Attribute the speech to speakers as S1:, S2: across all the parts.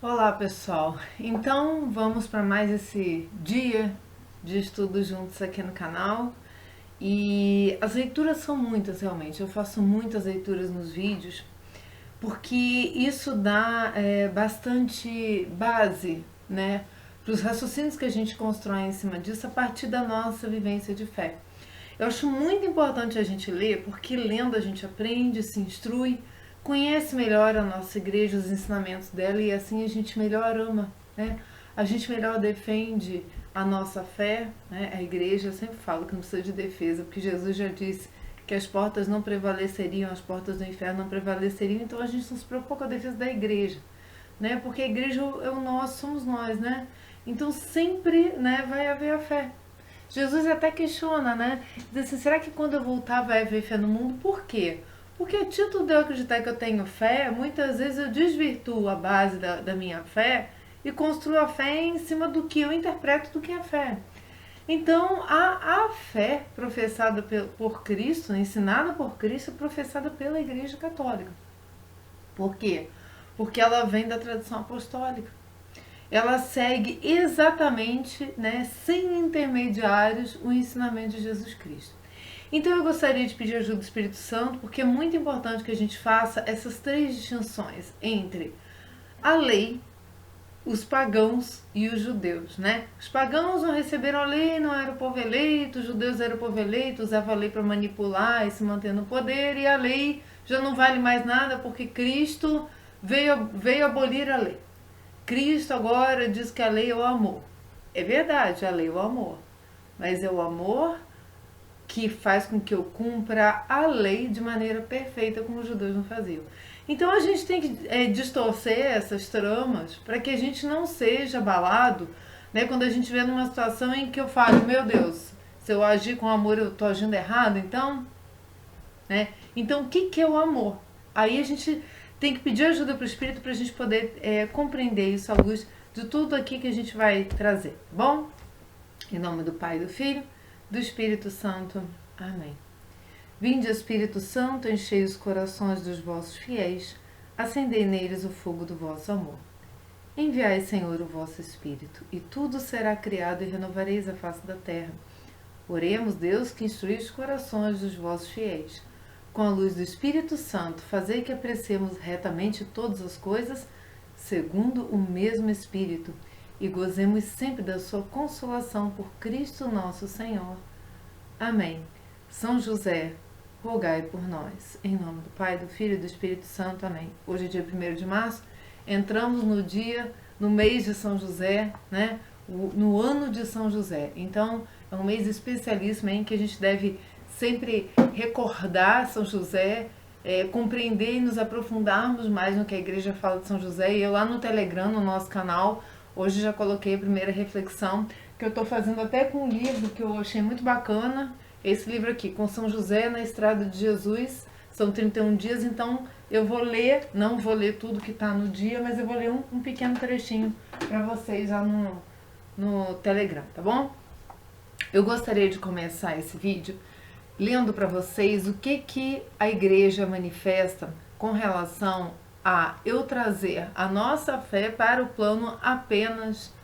S1: Olá, pessoal. Então, vamos para mais esse dia de estudo juntos aqui no canal. E as leituras são muitas, realmente. Eu faço muitas leituras nos vídeos, porque isso dá bastante base, né, para os raciocínios que a gente constrói em cima disso a partir da nossa vivência de fé. Eu acho muito importante a gente ler, porque lendo a gente aprende, se instrui, conhece melhor a nossa igreja, os ensinamentos dela e assim a gente melhor ama, né? A gente melhor defende a nossa fé, né? A igreja, eu sempre falo que não precisa de defesa, porque Jesus já disse que as portas não prevaleceriam, as portas do inferno não prevaleceriam, então a gente não se preocupa com a defesa da igreja, né? Porque a igreja é o nosso, somos nós, né? Então sempre, né, vai haver a fé. Jesus até questiona, né? Diz assim, será que quando eu voltar vai haver fé no mundo? Por quê? Porque a título de eu acreditar que eu tenho fé, muitas vezes eu desvirtuo a base da minha fé e construo a fé em cima do que eu interpreto do que é fé. Então, a fé professada por Cristo, ensinada por Cristo, é professada pela Igreja Católica. Por quê? Porque ela vem da tradição apostólica. Ela segue exatamente, né, sem intermediários, o ensinamento de Jesus Cristo. Então eu gostaria de pedir ajuda do Espírito Santo, porque é muito importante que a gente faça essas três distinções entre a lei, os pagãos e os judeus, né? Os pagãos não receberam a lei, não era o povo eleito, os judeus eram o povo eleito, usavam a lei para manipular e se manter no poder, e a lei já não vale mais nada porque Cristo veio abolir a lei. Cristo agora diz que a lei é o amor. É verdade, a lei é o amor. Mas é o amor que faz com que eu cumpra a lei de maneira perfeita, como os judeus não faziam. Então a gente tem que distorcer essas tramas para que a gente não seja abalado, né, quando a gente vê numa situação em que eu falo, meu Deus, se eu agir com amor eu estou agindo errado, então, né? Então o que é o amor? Aí a gente tem que pedir ajuda para o Espírito para a gente poder compreender isso à luz de tudo aqui que a gente vai trazer, tá bom? Em nome do Pai, do Filho, do Espírito Santo. Amém. Vinde, Espírito Santo, enchei os corações dos vossos fiéis, acendei neles o fogo do vosso amor. Enviai, Senhor, o vosso Espírito, e tudo será criado e renovareis a face da terra. Oremos, Deus, que instrui os corações dos vossos fiéis. Com a luz do Espírito Santo, fazei que apreciemos retamente todas as coisas, segundo o mesmo Espírito, e gozemos sempre da sua consolação por Cristo nosso Senhor. Amém. São José, rogai por nós. Em nome do Pai, do Filho e do Espírito Santo. Amém. Hoje é dia 1º de março, entramos no mês de São José, né? No ano de São José. Então, é um mês especialíssimo em que a gente deve sempre recordar São José, compreender e nos aprofundarmos mais no que a igreja fala de São José. E eu lá no Telegram, no nosso canal, hoje já coloquei a primeira reflexão, que eu estou fazendo até com um livro que eu achei muito bacana. Esse livro aqui, Com São José na Estrada de Jesus, são 31 dias, então eu vou ler, não vou ler tudo que está no dia, mas eu vou ler um pequeno trechinho para vocês lá no Telegram, tá bom? Eu gostaria de começar esse vídeo lendo para vocês o que a igreja manifesta com relação a eu trazer a nossa fé para o plano apenas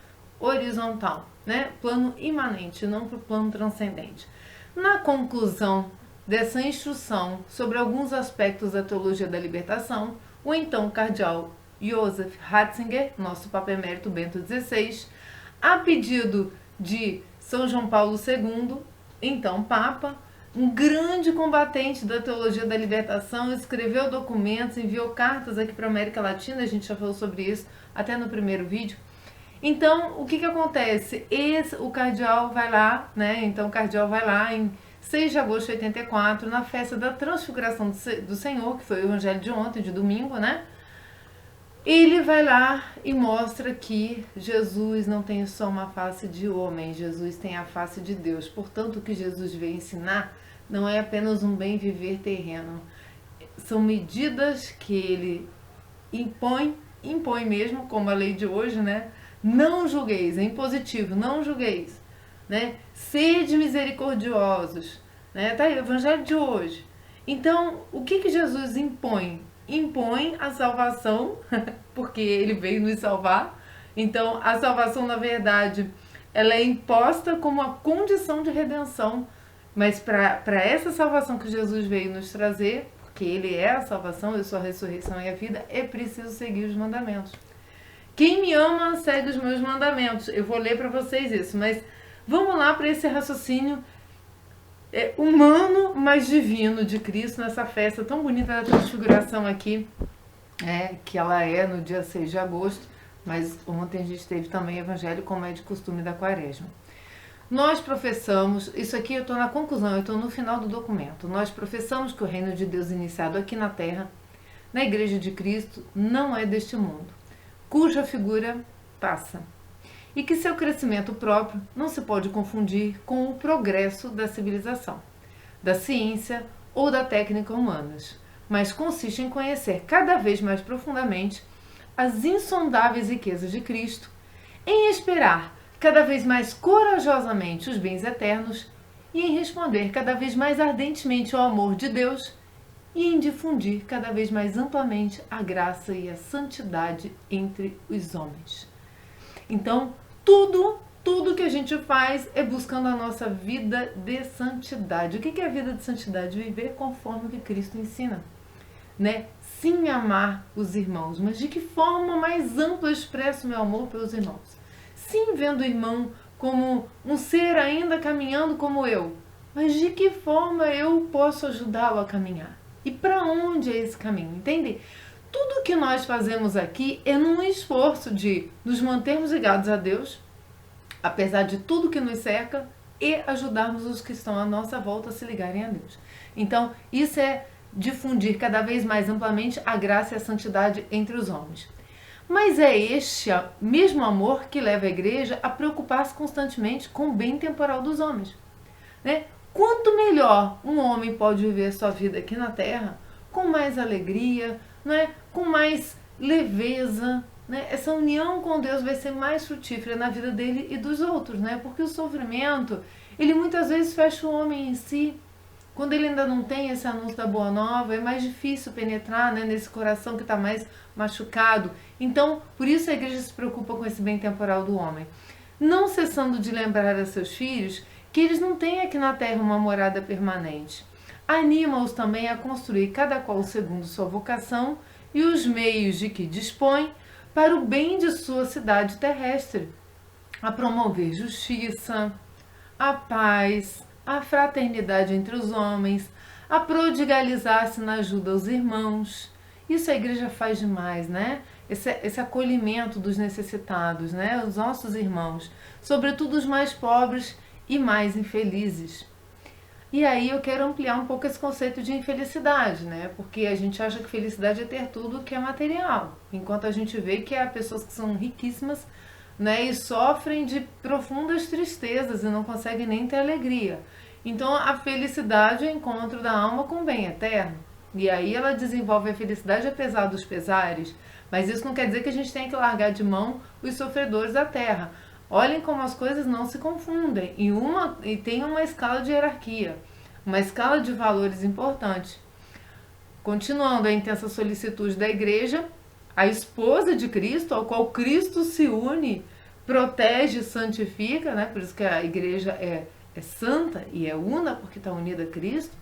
S1: horizontal, né? Plano imanente, não para o plano transcendente. Na conclusão dessa instrução sobre alguns aspectos da teologia da libertação, o então cardeal Joseph Ratzinger, nosso Papa Emérito Bento XVI, a pedido de São João Paulo II, então Papa, um grande combatente da teologia da libertação, escreveu documentos, enviou cartas aqui para a América Latina, a gente já falou sobre isso até no primeiro vídeo. Então, o que acontece? O cardeal vai lá, né? Então, o cardeal vai lá em 6 de agosto de 84, na festa da Transfiguração do Senhor, que foi o evangelho de ontem, de domingo, né? Ele vai lá e mostra que Jesus não tem só uma face de homem, Jesus tem a face de Deus. Portanto, o que Jesus veio ensinar não é apenas um bem viver terreno. São medidas que ele impõe mesmo, como a lei de hoje, né? Não julgueis, é impositivo, não julgueis, né? Sede misericordiosos, né? Tá aí o evangelho de hoje. Então, o que Jesus impõe? Impõe a salvação porque ele veio nos salvar. Então, a salvação, na verdade, ela é imposta como uma condição de redenção, mas para essa salvação que Jesus veio nos trazer, porque ele é a salvação, eu sou a ressurreição e a vida, é preciso seguir os mandamentos. Quem me ama segue os meus mandamentos. Eu vou ler para vocês isso, mas vamos lá para esse raciocínio humano, mas divino de Cristo nessa festa tão bonita da transfiguração aqui, que ela é no dia 6 de agosto, mas ontem a gente teve também evangelho como é de costume da quaresma. Nós professamos, isso aqui eu estou na conclusão, eu estou no final do documento, nós professamos que o reino de Deus iniciado aqui na terra, na Igreja de Cristo, não é deste mundo, cuja figura passa, e que seu crescimento próprio não se pode confundir com o progresso da civilização, da ciência ou da técnica humanas, mas consiste em conhecer cada vez mais profundamente as insondáveis riquezas de Cristo, em esperar cada vez mais corajosamente os bens eternos e em responder cada vez mais ardentemente ao amor de Deus e em difundir cada vez mais amplamente a graça e a santidade entre os homens. Então, tudo que a gente faz é buscando a nossa vida de santidade. O que é a vida de santidade? Viver conforme o que Cristo ensina, né? Sim, amar os irmãos, mas de que forma mais ampla eu expresso meu amor pelos irmãos? Sim, vendo o irmão como um ser ainda caminhando como eu, mas de que forma eu posso ajudá-lo a caminhar? E para onde é esse caminho? Entende? Tudo que nós fazemos aqui é num esforço de nos mantermos ligados a Deus, apesar de tudo que nos cerca, e ajudarmos os que estão à nossa volta a se ligarem a Deus. Então, isso é difundir cada vez mais amplamente a graça e a santidade entre os homens. Mas é este mesmo amor que leva a igreja a preocupar-se constantemente com o bem temporal dos homens, né? Quanto melhor um homem pode viver a sua vida aqui na terra, com mais alegria, né? Com mais leveza, né? Essa união com Deus vai ser mais frutífera na vida dele e dos outros, né? Porque o sofrimento, ele muitas vezes fecha o homem em si. Quando ele ainda não tem esse anúncio da Boa Nova, é mais difícil penetrar, né, nesse coração que está mais machucado. Então, por isso a igreja se preocupa com esse bem temporal do homem. Não cessando de lembrar a seus filhos que eles não têm aqui na terra uma morada permanente. Anima-os também a construir cada qual segundo sua vocação e os meios de que dispõe para o bem de sua cidade terrestre, a promover justiça, a paz, a fraternidade entre os homens, a prodigalizar-se na ajuda aos irmãos. Isso a igreja faz demais, né? Esse acolhimento dos necessitados, né? Os nossos irmãos, sobretudo os mais pobres e mais infelizes. E aí eu quero ampliar um pouco esse conceito de infelicidade, né? Porque a gente acha que felicidade é ter tudo que é material, enquanto a gente vê que há pessoas que são riquíssimas, né, e sofrem de profundas tristezas e não conseguem nem ter alegria. Então a felicidade é o encontro da alma com o bem eterno. E aí ela desenvolve a felicidade apesar dos pesares, mas isso não quer dizer que a gente tem que largar de mão os sofredores da terra. Olhem como as coisas não se confundem e tem uma escala de hierarquia, uma escala de valores importante. Continuando a intensa solicitude da igreja, a esposa de Cristo, ao qual Cristo se une, protege e santifica, né? Por isso que a igreja é santa e é una, porque está unida a Cristo.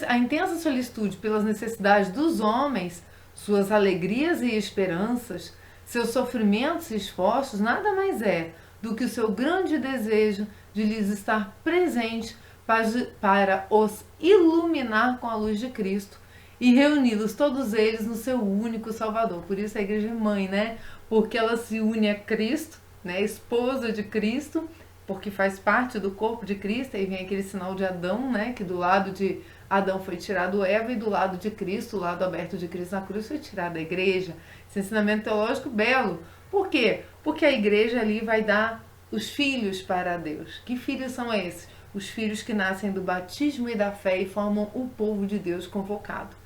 S1: A intensa solicitude pelas necessidades dos homens, suas alegrias e esperanças, seus sofrimentos e esforços, nada mais é do que o seu grande desejo de lhes estar presente para os iluminar com a luz de Cristo e reuni-los todos eles no seu único Salvador. Por isso a igreja é mãe, né? Porque ela se une a Cristo, né? Esposa de Cristo, porque faz parte do corpo de Cristo. Aí vem aquele sinal de Adão, né? Que do lado de Adão foi tirado Eva e do lado de Cristo, o lado aberto de Cristo na cruz, foi tirada a igreja. Esse ensinamento teológico belo. Por quê? Porque a igreja ali vai dar os filhos para Deus. Que filhos são esses? Os filhos que nascem do batismo e da fé e formam o povo de Deus convocado.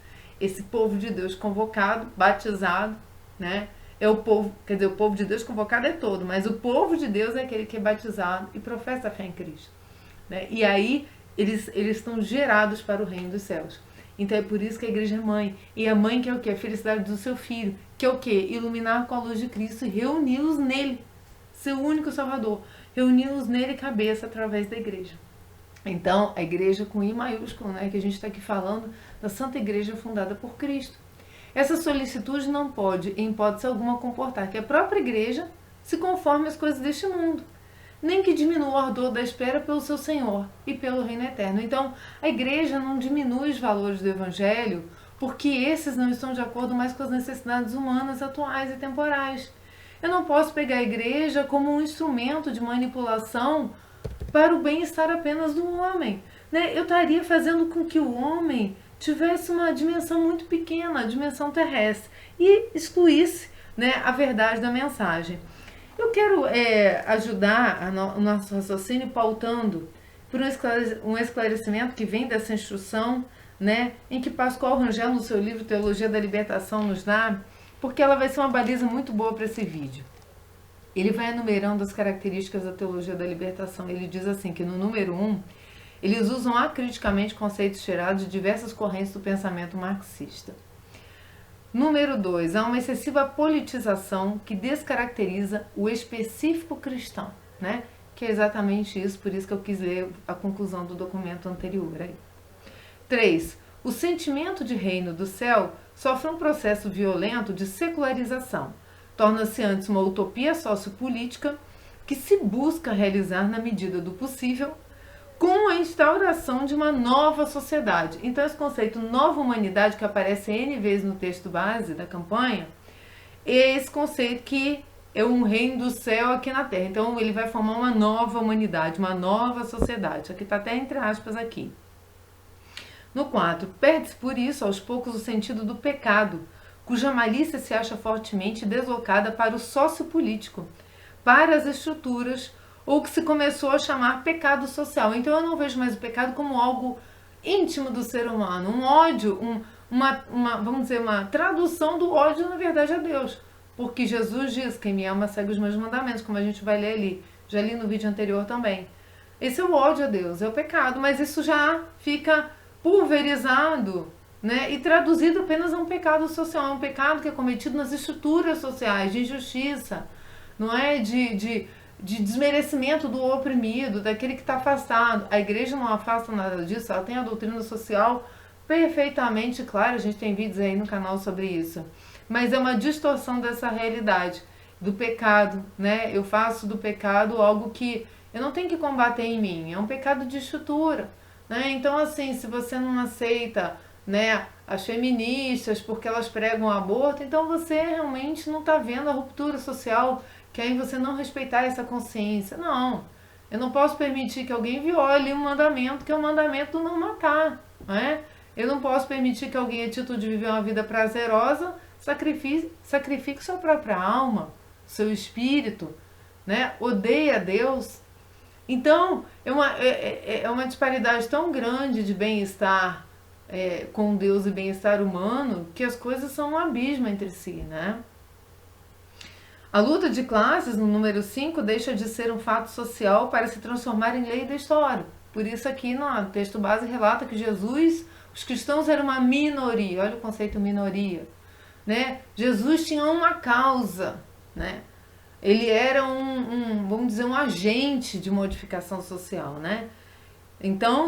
S1: Esse povo de Deus convocado, batizado, né? É o povo, quer dizer, o povo de Deus convocado é todo, mas o povo de Deus é aquele que é batizado e professa a fé em Cristo, né? E aí eles estão gerados para o reino dos céus. Então é por isso que a igreja é mãe. E a mãe quer o quê? A felicidade do seu filho. Que é o quê? Iluminar com a luz de Cristo e reuni-los nele. Seu único Salvador. Reuni-los nele cabeça através da igreja. Então, a igreja com I maiúsculo, né, que a gente está aqui falando da Santa Igreja fundada por Cristo. Essa solicitude não pode, em hipótese alguma, comportar que a própria igreja se conforme às coisas deste mundo, nem que diminua o ardor da espera pelo seu Senhor e pelo reino eterno. Então, a igreja não diminui os valores do Evangelho porque esses não estão de acordo mais com as necessidades humanas atuais e temporais. Eu não posso pegar a igreja como um instrumento de manipulação para o bem-estar apenas do homem, né? Eu estaria fazendo com que o homem tivesse uma dimensão muito pequena, a dimensão terrestre, e excluísse, né, a verdade da mensagem. Eu quero ajudar o nosso raciocínio pautando por um esclarecimento que vem dessa instrução, né, em que Pascoal Rangel, no seu livro Teologia da Libertação, nos dá, porque ela vai ser uma baliza muito boa para esse vídeo. Ele vai enumerando as características da teologia da libertação. Ele diz assim que no número 1, eles usam acriticamente conceitos tirados de diversas correntes do pensamento marxista. Número 2, há uma excessiva politização que descaracteriza o específico cristão, né? Que é exatamente isso, por isso que eu quis ler a conclusão do documento anterior. 3, o sentimento de reino do céu sofre um processo violento de secularização. Torna-se antes uma utopia sociopolítica que se busca realizar na medida do possível com a instauração de uma nova sociedade. Então esse conceito nova humanidade que aparece N vezes no texto base da campanha, é esse conceito que é um reino do céu aqui na terra. Então ele vai formar uma nova humanidade, uma nova sociedade. Aqui está até entre aspas aqui. No 4, perde-se por isso aos poucos o sentido do pecado, cuja malícia se acha fortemente deslocada para o sociopolítico, para as estruturas, ou que se começou a chamar pecado social. Então eu não vejo mais o pecado como algo íntimo do ser humano, um ódio, vamos dizer, uma tradução do ódio, na verdade, a Deus. Porque Jesus diz, quem me ama segue os meus mandamentos, como a gente vai ler ali, já li no vídeo anterior também. Esse é o ódio a Deus, é o pecado, mas isso já fica pulverizado, né, e traduzido apenas a um pecado social, é um pecado que é cometido nas estruturas sociais, de injustiça, não é? De desmerecimento do oprimido, daquele que está afastado. A igreja não afasta nada disso, ela tem a doutrina social perfeitamente clara, a gente tem vídeos aí no canal sobre isso, mas é uma distorção dessa realidade, do pecado, né? Eu faço do pecado algo que eu não tenho que combater em mim, é um pecado de estrutura, né? Então assim, se você não aceita, né, as feministas porque elas pregam aborto, então você realmente não está vendo a ruptura social, que é em você não respeitar essa consciência. Não, eu não posso permitir que alguém viole um mandamento, que é o mandamento do não matar, né? Eu não posso permitir que alguém, a título de viver uma vida prazerosa, sacrifique sua própria alma, seu espírito, né? Odeia a Deus. Então, é uma disparidade tão grande de bem-estar com Deus e bem-estar humano, que as coisas são um abismo entre si, né? A luta de classes, no número 5, deixa de ser um fato social para se transformar em lei da história. Por isso aqui no texto base relata que Jesus, os cristãos eram uma minoria, olha o conceito minoria, né? Jesus tinha uma causa, né? Ele era vamos dizer, um agente de modificação social, né? Então,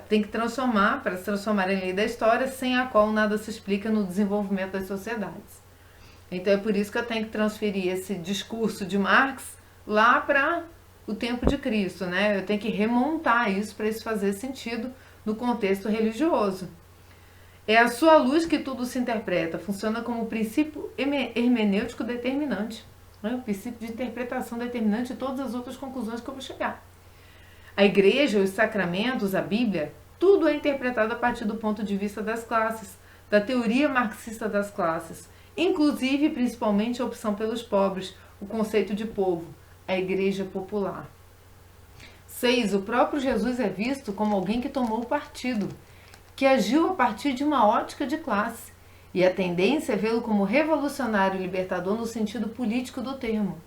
S1: tem que transformar, para se transformar em lei da história, sem a qual nada se explica no desenvolvimento das sociedades. Então é por isso que eu tenho que transferir esse discurso de Marx lá para o tempo de Cristo, né? Eu tenho que remontar isso para isso fazer sentido no contexto religioso. É a sua luz que tudo se interpreta, funciona como princípio hermenêutico determinante, né? O princípio de interpretação determinante de todas as outras conclusões que eu vou chegar. A igreja, os sacramentos, a Bíblia, tudo é interpretado a partir do ponto de vista das classes, da teoria marxista das classes, inclusive e principalmente a opção pelos pobres, o conceito de povo, a igreja popular. 6. O próprio Jesus é visto como alguém que tomou partido, que agiu a partir de uma ótica de classe, e a tendência é vê-lo como revolucionário e libertador no sentido político do termo.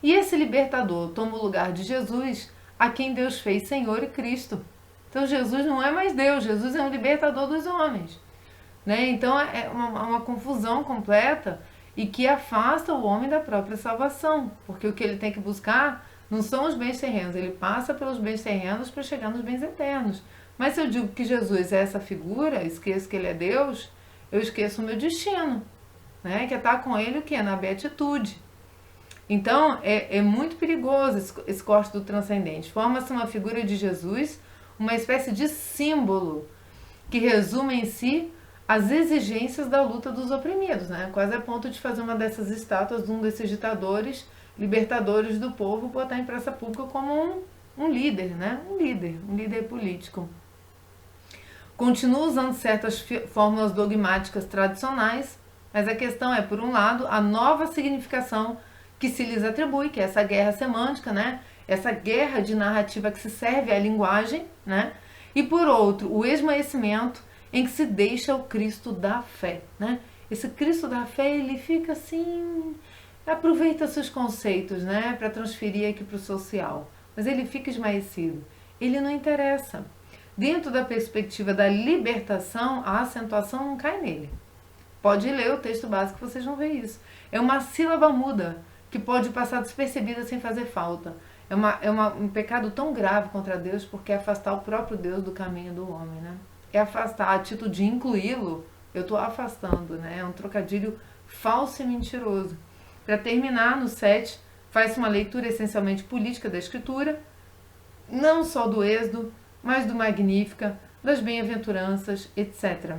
S1: E esse libertador toma o lugar de Jesus, a quem Deus fez Senhor e Cristo. Então Jesus não é mais Deus, Jesus é um libertador dos homens, né? Então é uma confusão completa e que afasta o homem da própria salvação, porque o que ele tem que buscar não são os bens terrenos, ele passa pelos bens terrenos para chegar nos bens eternos. Mas se eu digo que Jesus é essa figura, esqueço que ele é Deus, eu esqueço o meu destino, né? Que é estar com ele o quê? Na beatitude. Então é muito perigoso esse corte do transcendente. Forma-se uma figura de Jesus, uma espécie de símbolo que resume em si as exigências da luta dos oprimidos, né? Quase a ponto de fazer uma dessas estátuas de um desses ditadores, libertadores do povo, botar em praça pública como um líder, né? Um líder político. Continua usando certas fórmulas dogmáticas tradicionais, mas a questão é, por um lado, a nova significação que se lhes atribui, que é essa guerra semântica, né? Essa guerra de narrativa que se serve à linguagem, né? E por outro, o esmaecimento em que se deixa o Cristo da fé, né? Esse Cristo da fé, ele fica assim, aproveita seus conceitos, né, para transferir aqui para o social, mas ele fica esmaecido, ele não interessa. Dentro da perspectiva da libertação, a acentuação não cai nele. Pode ler o texto básico que vocês vão ver isso. É uma sílaba muda que pode passar despercebida sem fazer falta. É um pecado tão grave contra Deus porque é afastar o próprio Deus do caminho do homem, né? É afastar, a título de incluí-lo, eu estou afastando, né? É um trocadilho falso e mentiroso. Para terminar, no 7, faz uma leitura essencialmente política da Escritura, não só do Êxodo, mas do Magnífica, das Bem-aventuranças, etc.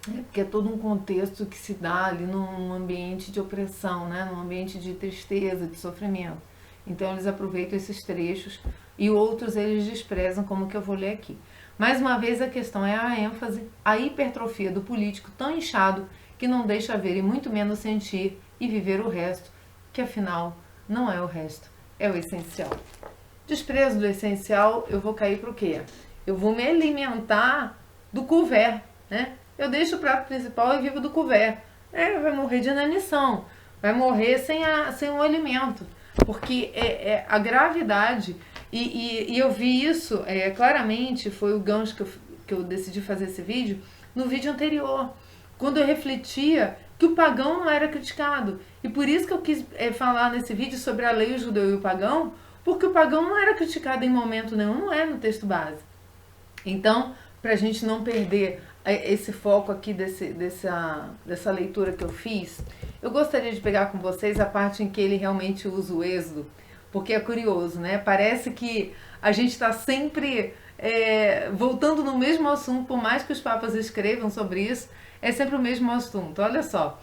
S1: Porque é todo um contexto que se dá ali num ambiente de opressão, né? Num ambiente de tristeza, de sofrimento. Então eles aproveitam esses trechos e outros eles desprezam, como que eu vou ler aqui. Mais uma vez a questão é a ênfase, a hipertrofia do político tão inchado que não deixa ver e muito menos sentir e viver o resto, que afinal não é o resto, é o essencial. Desprezo do essencial, eu vou cair para o quê? Eu vou me alimentar do couvert, né? Eu deixo o prato principal e vivo do couvert. Vai morrer de inanição, vai morrer sem o alimento, porque a gravidade, e eu vi isso claramente, foi o gancho que eu decidi fazer esse vídeo, no vídeo anterior, quando eu refletia que o pagão não era criticado. E por isso que eu quis falar nesse vídeo sobre a lei, o judeu e o pagão, porque o pagão não era criticado em momento nenhum, não é no texto base. Então, para a gente não perder esse foco aqui dessa leitura que eu fiz, eu gostaria de pegar com vocês a parte em que ele realmente usa o Êxodo, porque é curioso, né? Parece que a gente está sempre voltando no mesmo assunto, por mais que os papas escrevam sobre isso, é sempre o mesmo assunto. Olha só,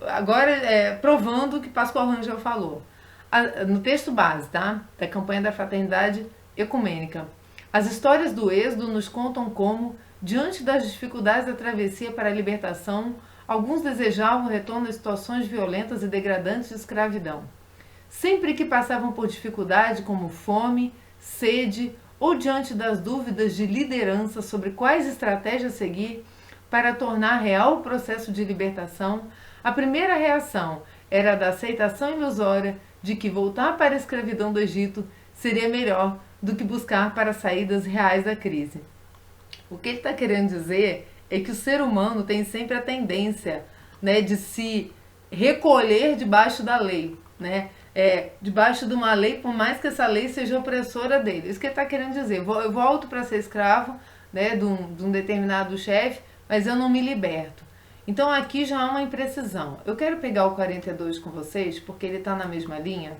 S1: agora provando o que Pascoal Rangel falou. No texto base, tá? Da campanha da fraternidade ecumênica. As histórias do Êxodo nos contam como, diante das dificuldades da travessia para a libertação, alguns desejavam o retorno a situações violentas e degradantes de escravidão. Sempre que passavam por dificuldade como fome, sede ou diante das dúvidas de liderança sobre quais estratégias seguir para tornar real o processo de libertação, a primeira reação era a da aceitação ilusória de que voltar para a escravidão do Egito seria melhor do que buscar para saídas reais da crise. O que ele está querendo dizer é que o ser humano tem sempre a tendência, né, de se recolher debaixo da lei, né? Debaixo de uma lei, por mais que essa lei seja opressora dele. Isso que ele está querendo dizer. Eu volto para ser escravo, né, de um determinado chefe, mas eu não me liberto. Então aqui já há uma imprecisão. Eu quero pegar o 42 com vocês, porque ele está na mesma linha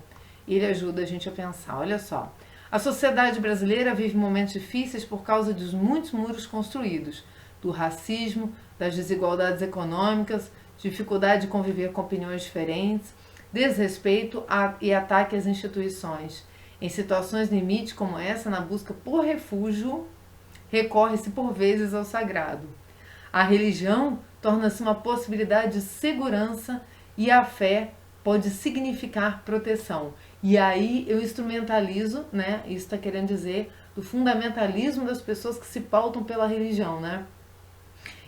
S1: e ele ajuda a gente a pensar. Olha só. A sociedade brasileira vive momentos difíceis por causa dos muitos muros construídos, do racismo, das desigualdades econômicas, dificuldade de conviver com opiniões diferentes, desrespeito e ataque às instituições. Em situações limite como essa, na busca por refúgio, recorre-se por vezes ao sagrado. A religião torna-se uma possibilidade de segurança e a fé pode significar proteção. E aí eu instrumentalizo, né? Isso está querendo dizer do fundamentalismo das pessoas que se pautam pela religião, né?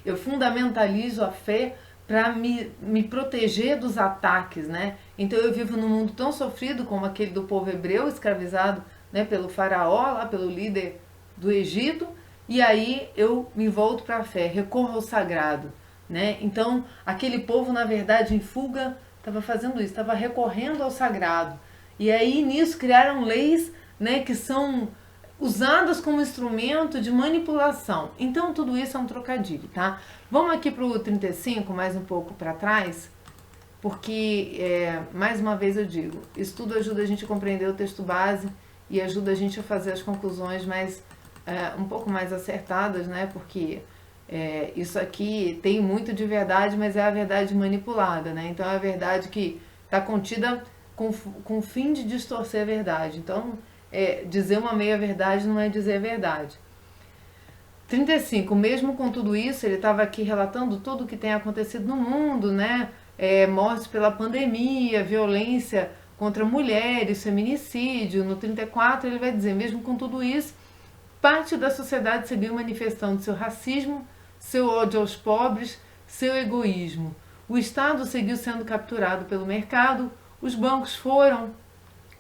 S1: Eu fundamentalizo a fé para me proteger dos ataques, né? Então eu vivo num mundo tão sofrido como aquele do povo hebreu, escravizado, né, pelo faraó, lá pelo líder do Egito, e aí eu me volto para a fé, recorro ao sagrado, né? Então, aquele povo, na verdade, em fuga, estava fazendo isso, estava recorrendo ao sagrado. E aí, nisso, criaram leis, né, que são usadas como instrumento de manipulação. Então, tudo isso é um trocadilho, tá? Vamos aqui para o 35, mais um pouco para trás, porque, mais uma vez eu digo, estudo ajuda a gente a compreender o texto base e ajuda a gente a fazer as conclusões um pouco mais acertadas, né? Porque isso aqui tem muito de verdade, mas é a verdade manipulada, né? Então é a verdade que está contida com o fim de distorcer a verdade. Então, dizer uma meia-verdade não é dizer a verdade. 35, mesmo com tudo isso, ele estava aqui relatando tudo o que tem acontecido no mundo, né? Mortes pela pandemia, violência contra mulheres, feminicídio. No 34 ele vai dizer, mesmo com tudo isso, parte da sociedade seguiu manifestando seu racismo, seu ódio aos pobres, seu egoísmo. O Estado seguiu sendo capturado pelo mercado, os bancos foram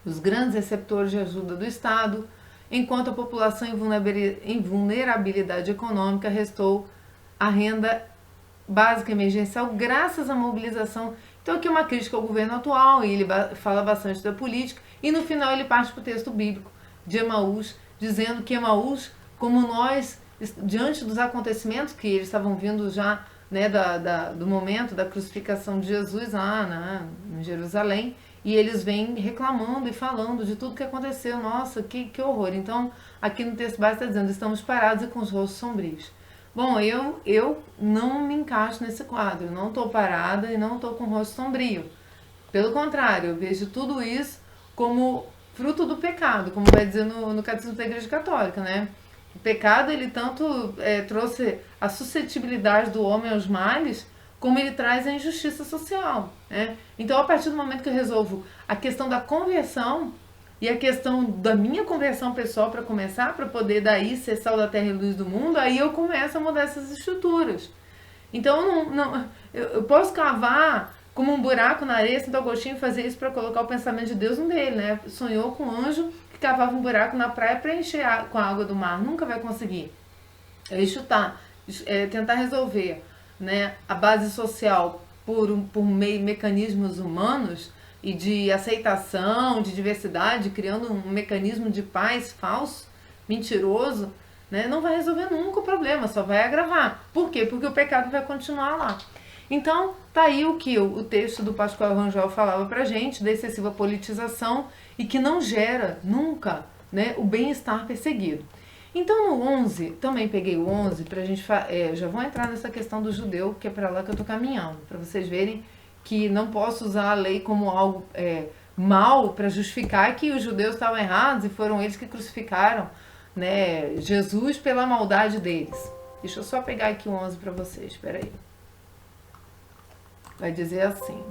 S1: os grandes receptores de ajuda do Estado, enquanto a população em vulnerabilidade econômica restou a renda básica emergencial graças à mobilização. Então aqui uma crítica ao governo atual, e ele fala bastante da política, e no final ele parte para o texto bíblico de Emaús, dizendo que Emaús, como nós, diante dos acontecimentos que eles estavam vindo já, né, do momento da crucificação de Jesus lá em Jerusalém, e eles vêm reclamando e falando de tudo que aconteceu. Nossa, que horror. Então, aqui no texto base está dizendo, estamos parados e com os rostos sombrios. Bom, eu não me encaixo nesse quadro, eu não estou parada e não estou com o rosto sombrio. Pelo contrário, eu vejo tudo isso como fruto do pecado, como vai dizer no Catecismo da Igreja Católica, né? O pecado, ele tanto trouxe a suscetibilidade do homem aos males, como ele traz a injustiça social, né? Então, a partir do momento que eu resolvo a questão da conversão e a questão da minha conversão pessoal para começar, para poder daí ser sal da terra e luz do mundo, aí eu começo a mudar essas estruturas. Então, eu posso cavar como um buraco na areia, Santo Agostinho fazer isso para colocar o pensamento de Deus no dele, né? Sonhou com um anjo que cavava um buraco na praia para encher com a água do mar. Nunca vai conseguir. Chutar, tentar resolver, né, a base social por mecanismos humanos e de aceitação, de diversidade, criando um mecanismo de paz falso, mentiroso, né, não vai resolver nunca o problema, só vai agravar. Por quê? Porque o pecado vai continuar lá. Então, tá aí o que o texto do Pascoal Rangel falava pra gente, da excessiva politização e que não gera nunca, né, o bem-estar perseguido. Então no 11, também peguei o 11 pra gente, já vou entrar nessa questão do judeu, que é pra lá que eu tô caminhando, pra vocês verem que não posso usar a lei como algo mal para justificar que os judeus estavam errados e foram eles que crucificaram, né, Jesus pela maldade deles. Deixa eu só pegar aqui o 11 pra vocês, espera aí. Vai dizer assim: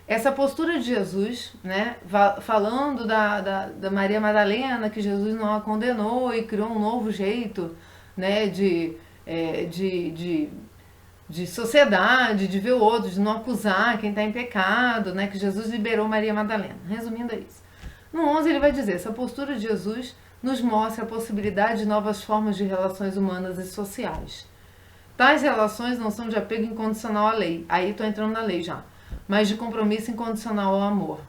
S1: essa postura de Jesus, né, falando da Maria Madalena, que Jesus não a condenou e criou um novo jeito, né, de sociedade, de ver o outro, de não acusar quem está em pecado, né, que Jesus liberou Maria Madalena. Resumindo, é isso. No 11 ele vai dizer, essa postura de Jesus nos mostra a possibilidade de novas formas de relações humanas e sociais. Tais relações não são de apego incondicional à lei, aí estou entrando na lei já, mas de compromisso incondicional ao amor.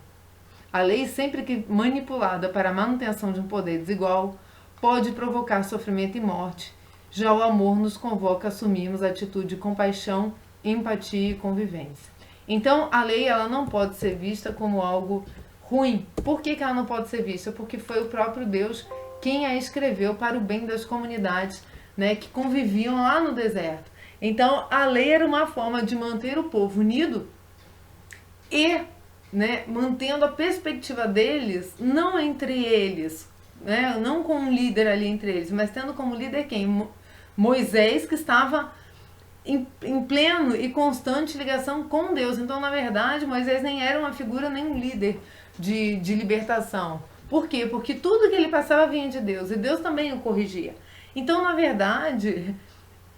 S1: A lei, sempre que manipulada para a manutenção de um poder desigual, pode provocar sofrimento e morte. Já o amor nos convoca a assumirmos a atitude de compaixão, empatia e convivência. Então, a lei ela não pode ser vista como algo ruim. Por que ela não pode ser vista? Porque foi o próprio Deus quem a escreveu para o bem das comunidades, né, que conviviam lá no deserto. Então, a lei era uma forma de manter o povo unido e, né, mantendo a perspectiva deles, não entre eles, né, não com um líder ali entre eles, mas tendo como líder quem? Moisés, que estava em pleno e constante ligação com Deus. Então, na verdade, Moisés nem era uma figura, nem um líder de libertação. Por quê? Porque tudo que ele passava vinha de Deus, e Deus também o corrigia. Então, na verdade,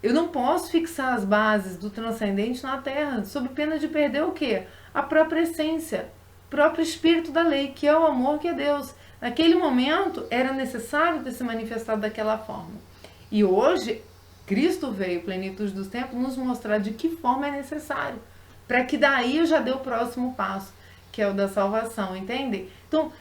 S1: eu não posso fixar as bases do transcendente na Terra, sob pena de perder o quê? A própria essência, o próprio espírito da lei, que é o amor, que é Deus. Naquele momento era necessário ter se manifestado daquela forma. E hoje, Cristo veio, plenitude dos tempos, nos mostrar de que forma é necessário, para que daí eu já dê o próximo passo, que é o da salvação, entende? Então,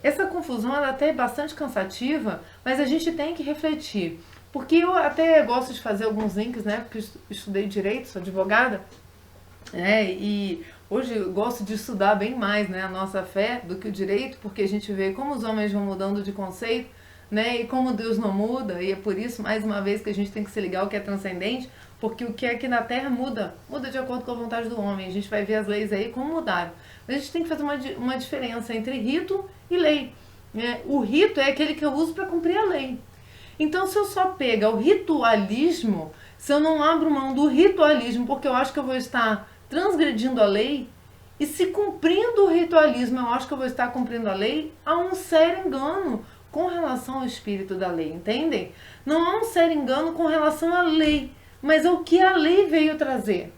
S1: essa confusão ela até é bastante cansativa, mas a gente tem que refletir. Porque eu até gosto de fazer alguns links, né? Porque eu estudei direito, sou advogada, né? E hoje eu gosto de estudar bem mais, né, a nossa fé do que o direito, porque a gente vê como os homens vão mudando de conceito, né? E como Deus não muda, e é por isso, mais uma vez, que a gente tem que se ligar ao que é transcendente, porque o que é aqui na Terra muda de acordo com a vontade do homem. A gente vai ver as leis aí como mudaram. Mas a gente tem que fazer uma diferença entre rito e lei, né? O rito é aquele que eu uso para cumprir a lei. Então, se eu só pego o ritualismo, se eu não abro mão do ritualismo, porque eu acho que eu vou estar transgredindo a lei, e se cumprindo o ritualismo eu acho que eu vou estar cumprindo a lei, há um sério engano com relação ao espírito da lei, entendem? Não há um sério engano com relação à lei, mas ao que a lei veio trazer.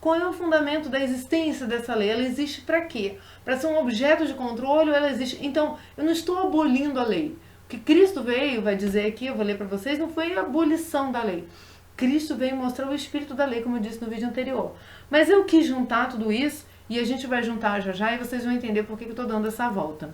S1: Qual é o fundamento da existência dessa lei? Ela existe para quê? Para ser um objeto de controle ou ela existe... Então, eu não estou abolindo a lei. O que Cristo veio, vai dizer aqui, eu vou ler para vocês, não foi a abolição da lei. Cristo veio mostrar o espírito da lei, como eu disse no vídeo anterior. Mas eu quis juntar tudo isso, e a gente vai juntar já já, e vocês vão entender por que eu estou dando essa volta.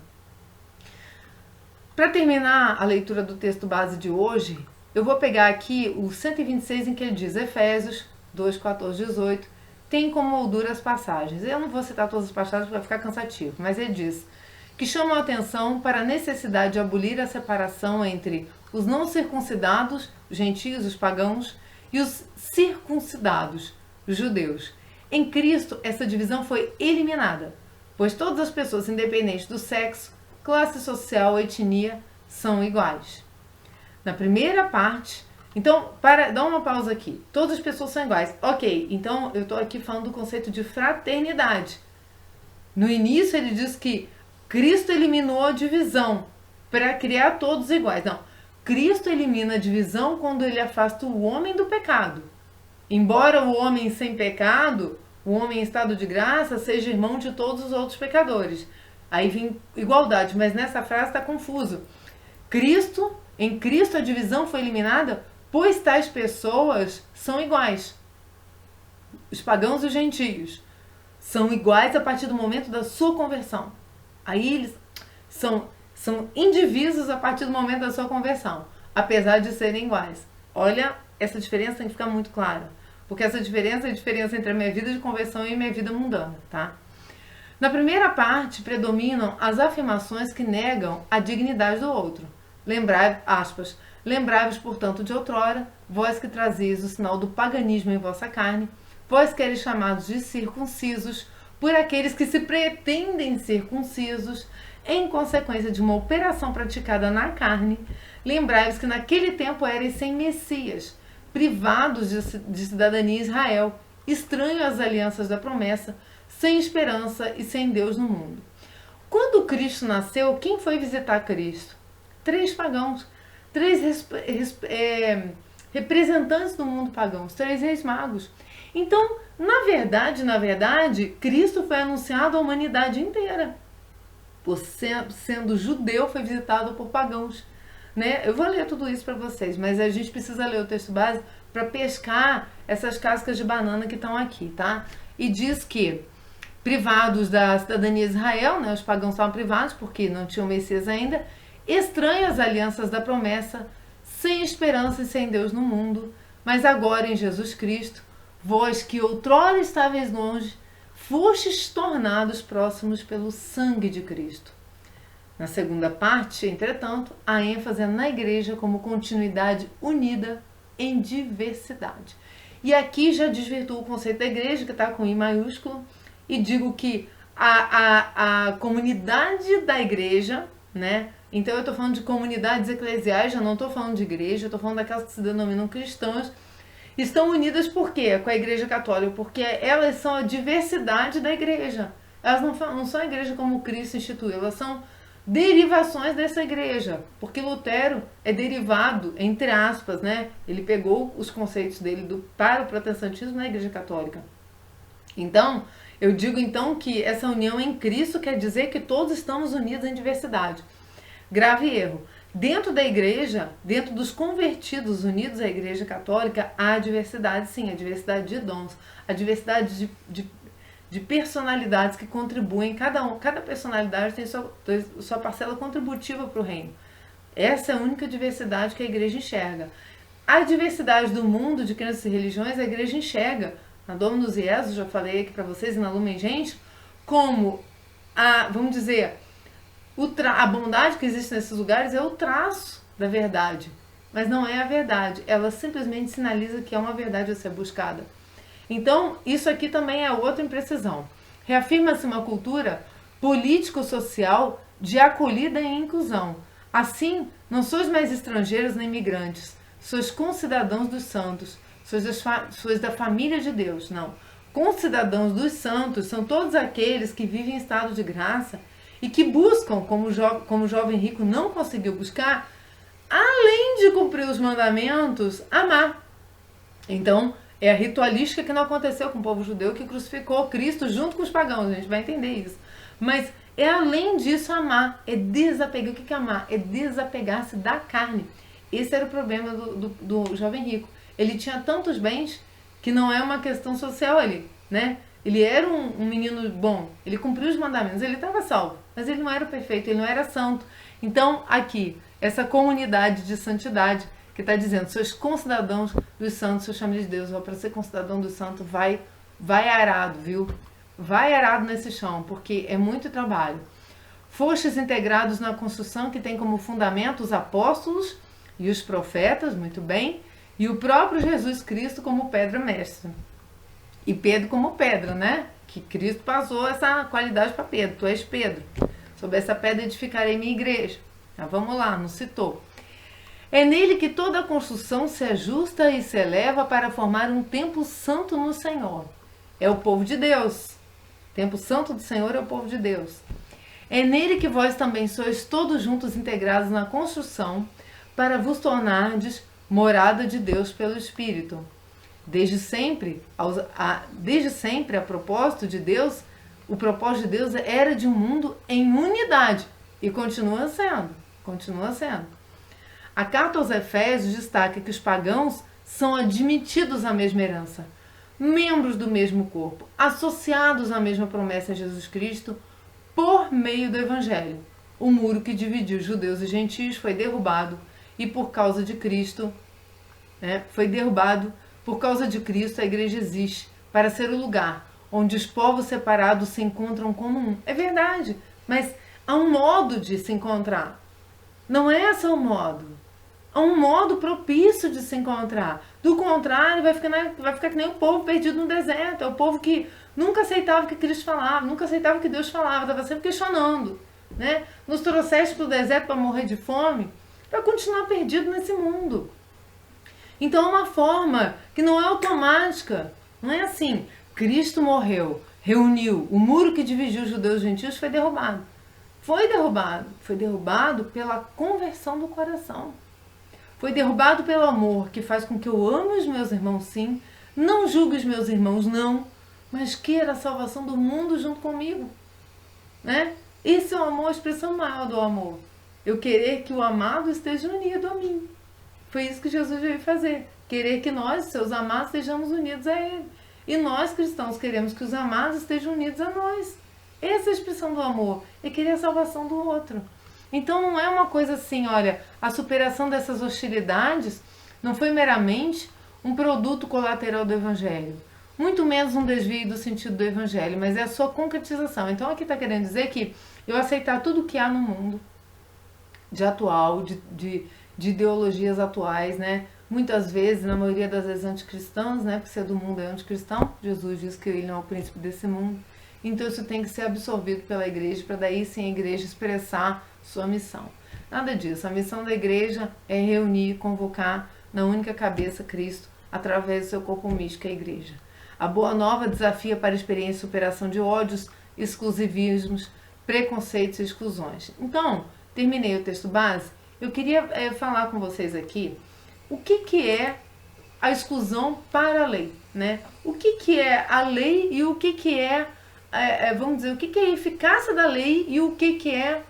S1: Para terminar a leitura do texto base de hoje, eu vou pegar aqui o 126, em que ele diz, Efésios 2, 14, 18, tem como moldura as passagens. Eu não vou citar todas as passagens para ficar cansativo, mas ele diz que chamam a atenção para a necessidade de abolir a separação entre os não circuncidados, os gentios, os pagãos, e os circuncidados, os judeus. Em Cristo, essa divisão foi eliminada, pois todas as pessoas, independente do sexo, classe social ou etnia, são iguais. Na primeira parte, então, dá uma pausa aqui. Todas as pessoas são iguais. Ok, então eu estou aqui falando do conceito de fraternidade. No início ele diz que Cristo eliminou a divisão para criar todos iguais. Não, Cristo elimina a divisão quando ele afasta o homem do pecado. Embora o homem sem pecado, o homem em estado de graça, seja irmão de todos os outros pecadores. Aí vem igualdade, mas nessa frase está confuso. Em Cristo a divisão foi eliminada, pois tais pessoas são iguais. Os pagãos e os gentios são iguais a partir do momento da sua conversão. Aí eles são indivíduos a partir do momento da sua conversão, apesar de serem iguais. Olha, essa diferença tem que ficar muito clara, porque essa diferença é a diferença entre a minha vida de conversão e a minha vida mundana, tá? Na primeira parte, predominam as afirmações que negam a dignidade do outro. Lembrai-vos, portanto, de outrora, vós que trazeis o sinal do paganismo em vossa carne, vós que eres chamados de circuncisos, por aqueles que se pretendem circuncisos, em consequência de uma operação praticada na carne, lembrai-vos que naquele tempo erais sem Messias, privados de cidadania em Israel, estranhos às alianças da promessa, sem esperança e sem Deus no mundo. Quando Cristo nasceu, quem foi visitar Cristo? 3 pagãos, 3 representantes do mundo pagão, os 3 reis magos. Então, na verdade, Cristo foi anunciado à humanidade inteira. Por sendo judeu, foi visitado por pagãos, né? Eu vou ler tudo isso para vocês, mas a gente precisa ler o texto base para pescar essas cascas de banana que estão aqui, tá? E diz que, privados da cidadania de Israel, né? Os pagãos estavam privados porque não tinham Messias ainda, estranhas alianças da promessa, sem esperança e sem Deus no mundo, mas agora em Jesus Cristo, vós que outrora estáveis longe, fostes tornados próximos pelo sangue de Cristo. Na segunda parte, entretanto, a ênfase é na igreja como continuidade unida em diversidade. E aqui já desvirtuo o conceito da igreja, que está com I maiúsculo, e digo que a comunidade da igreja, né? Então eu estou falando de comunidades eclesiais, já não estou falando de igreja, eu estou falando daquelas que se denominam cristãs, estão unidas por quê? Com a igreja católica, porque elas são a diversidade da igreja. Elas não são a igreja como Cristo instituiu, elas são derivações dessa igreja, porque Lutero é derivado, entre aspas, né? Ele pegou os conceitos dele para o protestantismo na igreja católica. Então, eu digo então que essa união em Cristo quer dizer que todos estamos unidos em diversidade. Grave erro. Dentro da igreja, dentro dos convertidos unidos à Igreja Católica, há diversidade, sim, a diversidade de dons, a diversidade de personalidades que contribuem, cada personalidade tem sua parcela contributiva para o reino. Essa é a única diversidade que a igreja enxerga. A diversidade do mundo de crenças e religiões, a igreja enxerga, na Dominus Jesus, já falei aqui para vocês, e na Lumen Gentium, como vamos dizer, a bondade que existe nesses lugares é o traço da verdade, mas não é a verdade, ela simplesmente sinaliza que é uma verdade a ser buscada. Então, isso aqui também é outra imprecisão. Reafirma-se uma cultura político-social de acolhida e inclusão. Assim, não sois mais estrangeiros nem imigrantes, sois concidadãos dos santos, sois da família de Deus, não. Concidadãos dos santos são todos aqueles que vivem em estado de graça e que buscam, como o jovem rico não conseguiu buscar, além de cumprir os mandamentos, amar. Então, é a ritualística que não aconteceu com o povo judeu que crucificou Cristo junto com os pagãos, a gente vai entender isso. Mas é além disso amar, é desapegar. O que é amar? É desapegar-se da carne. Esse era o problema do jovem rico. Ele tinha tantos bens que não é uma questão social ali, né? Ele era um menino bom, ele cumpriu os mandamentos, ele estava salvo, mas ele não era perfeito, ele não era santo. Então, aqui, essa comunidade de santidade que está dizendo, sois concidadãos dos santos, sois família de Deus, para ser concidadão dos santos, vai arado, viu? Vai arado nesse chão, porque é muito trabalho. Fostes integrados na construção que tem como fundamento os apóstolos e os profetas, muito bem, e o próprio Jesus Cristo como pedra mestra. E Pedro como pedra, né? Que Cristo passou essa qualidade para Pedro. Tu és Pedro. Sobre essa pedra edificarei minha igreja. Mas vamos lá, não citou. É nele que toda a construção se ajusta e se eleva para formar um templo santo no Senhor. É o povo de Deus. O templo santo do Senhor é o povo de Deus. É nele que vós também sois todos juntos integrados na construção para vos tornardes morada de Deus pelo Espírito. Desde sempre, a propósito de Deus, o propósito de Deus era de um mundo em unidade e continua sendo. A carta aos Efésios destaca que os pagãos são admitidos à mesma herança, membros do mesmo corpo, associados à mesma promessa em Jesus Cristo por meio do Evangelho. O muro que dividiu judeus e gentios foi derrubado e por causa de Cristo, por causa de Cristo, a igreja existe para ser o lugar onde os povos separados se encontram como um. É verdade, mas há um modo de se encontrar. Não é só um modo. Há um modo propício de se encontrar. Do contrário, vai ficar que nem o povo perdido no deserto. É o povo que nunca aceitava o que Cristo falava, nunca aceitava o que Deus falava, estava sempre questionando. Né? Nos trouxeste para o deserto para morrer de fome, para continuar perdido nesse mundo. Então é uma forma que não é automática. Não é assim. Cristo morreu, reuniu, o muro que dividiu os judeus e os gentios foi derrubado. Foi derrubado pela conversão do coração. Foi derrubado pelo amor que faz com que eu ame os meus irmãos, sim, não julgue os meus irmãos, não, mas queira a salvação do mundo junto comigo. Né? Esse é o amor, a expressão maior do amor. Eu querer que o amado esteja unido a mim. Foi isso que Jesus veio fazer. Querer que nós, seus amados, estejamos unidos a Ele. E nós, cristãos, queremos que os amados estejam unidos a nós. Essa é a expressão do amor. É querer a salvação do outro. Então não é uma coisa assim, olha, a superação dessas hostilidades não foi meramente um produto colateral do Evangelho. Muito menos um desvio do sentido do Evangelho, mas é a sua concretização. Então aqui está querendo dizer que eu aceitar tudo que há no mundo, de atual, de ideologias atuais, né? Muitas vezes, na maioria das vezes anticristãs, né? Porque ser do mundo é anticristão. Jesus diz que ele não é o príncipe desse mundo. Então isso tem que ser absorvido pela igreja, para daí sim a igreja expressar sua missão. Nada disso. A missão da igreja é reunir, convocar na única cabeça Cristo, através do seu corpo místico, a igreja. A Boa Nova desafia para a experiência e superação de ódios, exclusivismos, preconceitos e exclusões. Então, terminei o texto base. Eu queria falar com vocês aqui o que é a exclusão para a lei, né? O que é a lei e o que é, vamos dizer, o que é a eficácia da lei e o que é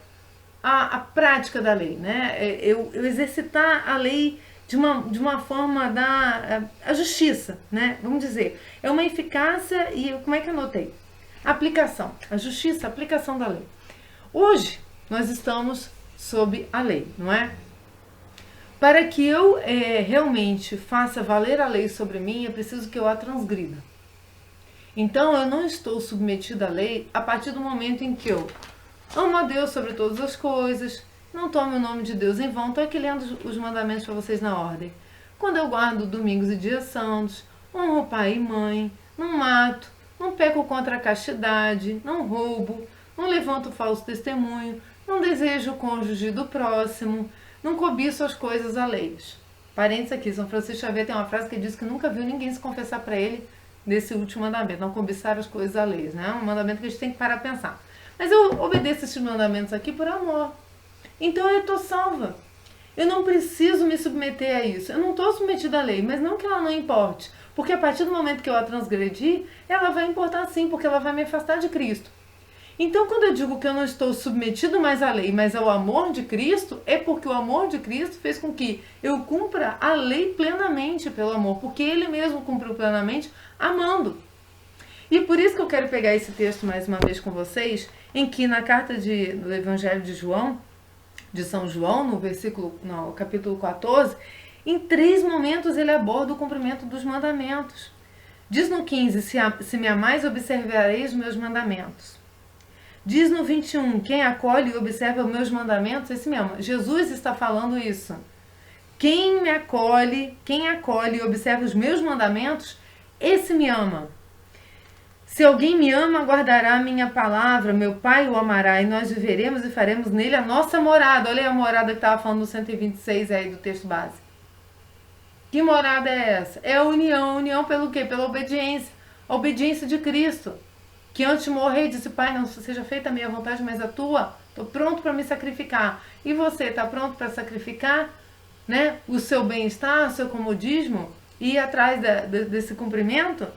S1: a prática da lei, né? Eu exercitar a lei de uma forma da a justiça, né? Vamos dizer, é uma eficácia e como é que eu anotei? Aplicação, a justiça, a aplicação da lei. Hoje nós estamos sob a lei, não é? Para que eu realmente faça valer a lei sobre mim, é preciso que eu a transgrida. Então eu não estou submetida à lei a partir do momento em que eu amo a Deus sobre todas as coisas, não tome o nome de Deus em vão. Estou aqui lendo os mandamentos para vocês na ordem. Quando eu guardo domingos e dias santos, honro pai e mãe, não mato, não peco contra a castidade, não roubo, não levanto falso testemunho, não desejo o cônjuge do próximo, não cobiço as coisas alheias. Parênteses aqui, São Francisco Xavier tem uma frase que diz que nunca viu ninguém se confessar para ele desse último mandamento, não cobiçar as coisas alheias, né? É um mandamento que a gente tem que parar a pensar. Mas eu obedeço esses mandamentos aqui por amor. Então eu estou salva. Eu não preciso me submeter a isso. Eu não estou submetida à lei, mas não que ela não importe. Porque a partir do momento que eu a transgredi, ela vai importar sim, porque ela vai me afastar de Cristo. Então quando eu digo que eu não estou submetido mais à lei, mas ao amor de Cristo, é porque o amor de Cristo fez com que eu cumpra a lei plenamente pelo amor. Porque Ele mesmo cumpriu plenamente amando. E por isso que eu quero pegar esse texto mais uma vez com vocês, em que na carta do Evangelho de João, de São João, no capítulo 14, em 3 momentos ele aborda o cumprimento dos mandamentos. Diz no 15, se me amais, observareis os meus mandamentos. Diz no 21, quem acolhe e observa os meus mandamentos, esse me ama. Jesus está falando isso. Quem acolhe e observa os meus mandamentos, esse me ama. Se alguém me ama, guardará a minha palavra, meu Pai o amará, e nós viveremos e faremos nele a nossa morada. Olha aí a morada que estava falando no 126 aí do texto base. Que morada é essa? É a união. União pelo quê? Pela obediência. A obediência de Cristo. Que antes de morrer disse, Pai, não seja feita a minha vontade, mas a tua. Estou pronto para me sacrificar. E você está pronto para sacrificar, né, o seu bem-estar, o seu comodismo, e ir atrás desse cumprimento?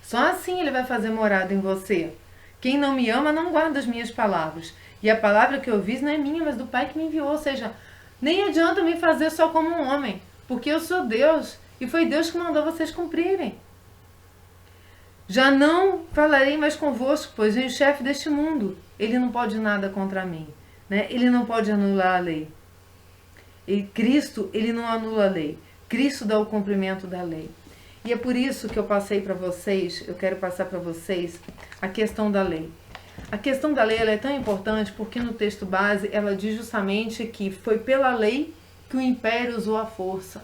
S1: Só assim ele vai fazer morada em você. Quem não me ama não guarda as minhas palavras. E a palavra que eu ouvi não é minha, mas do Pai que me enviou. Ou seja, nem adianta me fazer só como um homem, porque eu sou Deus e foi Deus que mandou vocês cumprirem. Já não falarei mais convosco, pois vem o chefe deste mundo. Ele não pode nada contra mim, né? Ele não pode anular a lei. E Cristo, ele não anula a lei. Cristo dá o cumprimento da lei. E é por isso que eu passei para vocês, eu quero passar para vocês a questão da lei. A questão da lei ela é tão importante porque no texto base ela diz justamente que foi pela lei que o império usou a força,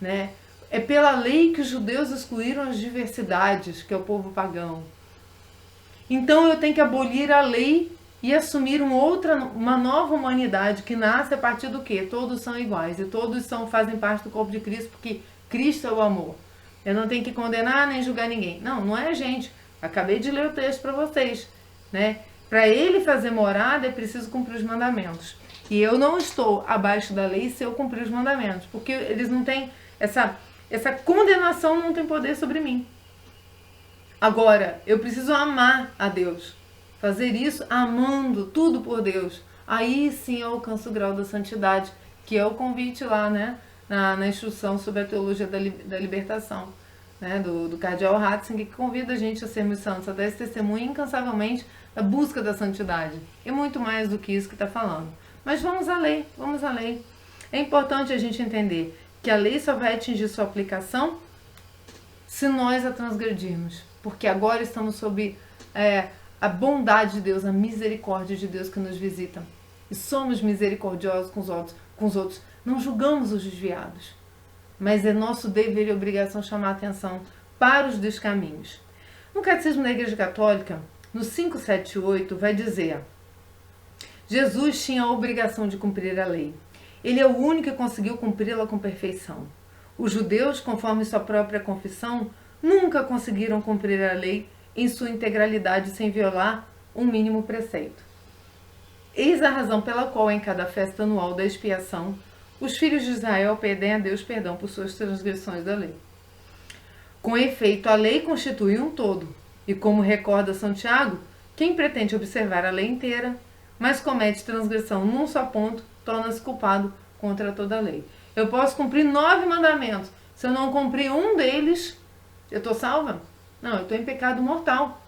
S1: né? É pela lei que os judeus excluíram as diversidades, que é o povo pagão. Então eu tenho que abolir a lei e assumir uma nova humanidade que nasce a partir do quê? Todos são iguais e todos fazem parte do corpo de Cristo, porque Cristo é o amor. Eu não tenho que condenar nem julgar ninguém. Não, não é a gente. Acabei de ler o texto para vocês, né? Para ele fazer morada é preciso cumprir os mandamentos. E eu não estou abaixo da lei se eu cumprir os mandamentos, porque eles não têm essa condenação não tem poder sobre mim. Agora, eu preciso amar a Deus. Fazer isso amando tudo por Deus. Aí sim eu alcanço o grau da santidade, que é o convite lá, né? Na instrução sobre a teologia da libertação, né? Do cardeal Ratzinger, que convida a gente a sermos santos, a dar esse testemunho incansavelmente da busca da santidade. E muito mais do que isso que está falando. Mas vamos à lei, vamos à lei. É importante a gente entender que a lei só vai atingir sua aplicação se nós a transgredirmos. Porque agora estamos sob a bondade de Deus, a misericórdia de Deus que nos visita. E somos misericordiosos com os outros. Não julgamos os desviados. Mas é nosso dever e obrigação chamar a atenção para os descaminhos. No Catecismo da Igreja Católica, no 578, vai dizer: Jesus tinha a obrigação de cumprir a lei. Ele é o único que conseguiu cumpri-la com perfeição. Os judeus, conforme sua própria confissão, nunca conseguiram cumprir a lei em sua integralidade sem violar um mínimo preceito. Eis a razão pela qual, em cada festa anual da expiação, os filhos de Israel pedem a Deus perdão por suas transgressões da lei. Com efeito, a lei constitui um todo, e como recorda São Tiago, quem pretende observar a lei inteira, mas comete transgressão num só ponto, torna-se culpado contra toda a lei. Eu posso cumprir 9 mandamentos. Se eu não cumprir um deles, eu estou salva? Não, eu estou em pecado mortal.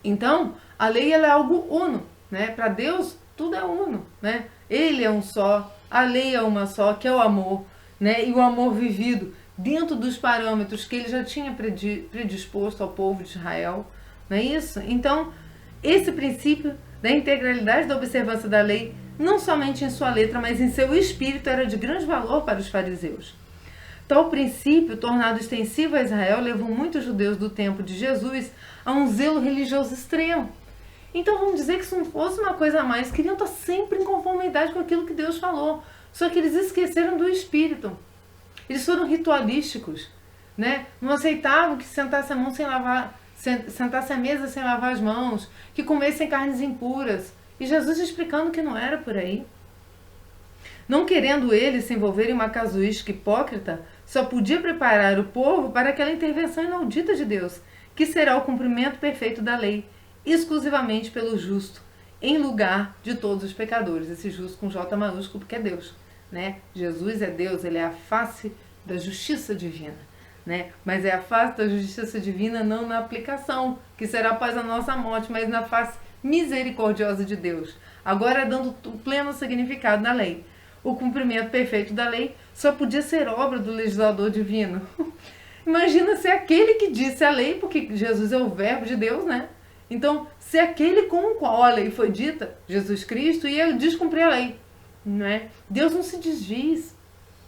S1: Então, a lei ela é algo uno, né? Para Deus, tudo é uno, né? Ele é um só, a lei é uma só, que é o amor, né? E o amor vivido dentro dos parâmetros que ele já tinha predisposto ao povo de Israel, não é isso? Então, esse princípio da integralidade da observância da lei, não somente em sua letra, mas em seu espírito, era de grande valor para os fariseus. Tal princípio, tornado extensivo a Israel, levou muitos judeus do tempo de Jesus a um zelo religioso extremo. Então vamos dizer que se não fosse uma coisa a mais, queriam estar sempre em conformidade com aquilo que Deus falou. Só que eles esqueceram do espírito. Eles foram ritualísticos, né? Não aceitavam que sentasse a mão sem lavar, sentasse à mesa sem lavar as mãos, que comessem carnes impuras. E Jesus explicando que não era por aí. Não querendo ele se envolver em uma casuística hipócrita, só podia preparar o povo para aquela intervenção inaudita de Deus, que será o cumprimento perfeito da lei, exclusivamente pelo justo, em lugar de todos os pecadores. Esse justo com J maiúsculo, porque é Deus, né? Jesus é Deus, ele é a face da justiça divina, né? Mas é a face da justiça divina não na aplicação, que será após a nossa morte, mas na face misericordiosa de Deus, agora dando o pleno significado da lei. O cumprimento perfeito da lei só podia ser obra do legislador divino. Imagina se aquele que disse a lei, porque Jesus é o verbo de Deus, né? Então, se aquele com o qual a lei foi dita, Jesus Cristo, ia descumprir a lei, né? Deus não se desdiz.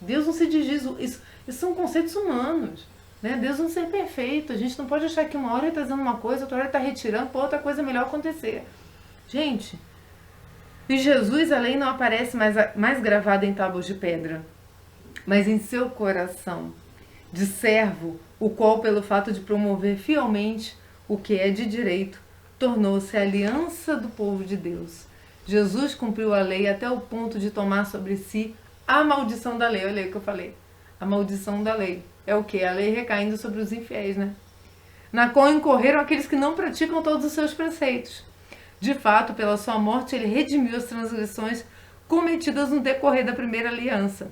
S1: Deus não se desdiz. Isso são conceitos humanos, né? Deus não ser perfeito. A gente não pode achar que uma hora ele está dizendo uma coisa, outra hora ele está retirando, para outra coisa melhor acontecer. Gente, em Jesus a lei não aparece mais gravada em tábuas de pedra, mas em seu coração, de servo, o qual, pelo fato de promover fielmente o que é de direito, tornou-se a aliança do povo de Deus. Jesus cumpriu a lei até o ponto de tomar sobre si a maldição da lei. Olha aí o que eu falei. A maldição da lei. É o quê? A lei recaindo sobre os infiéis, né? Na qual incorreram aqueles que não praticam todos os seus preceitos. De fato, pela sua morte, ele redimiu as transgressões cometidas no decorrer da primeira aliança.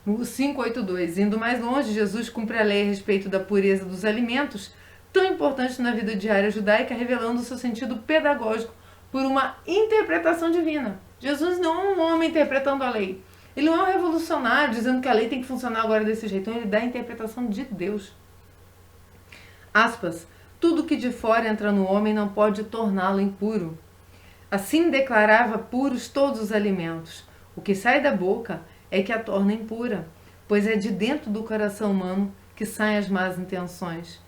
S1: No 5:8:2, indo mais longe, Jesus cumpre a lei a respeito da pureza dos alimentos, tão importante na vida diária judaica, revelando o seu sentido pedagógico por uma interpretação divina. Jesus não é um homem interpretando a lei. Ele não é um revolucionário dizendo que a lei tem que funcionar agora desse jeito. Então ele dá a interpretação de Deus. Aspas. Tudo que de fora entra no homem não pode torná-lo impuro. Assim declarava puros todos os alimentos. O que sai da boca é que a torna impura, pois é de dentro do coração humano que saem as más intenções.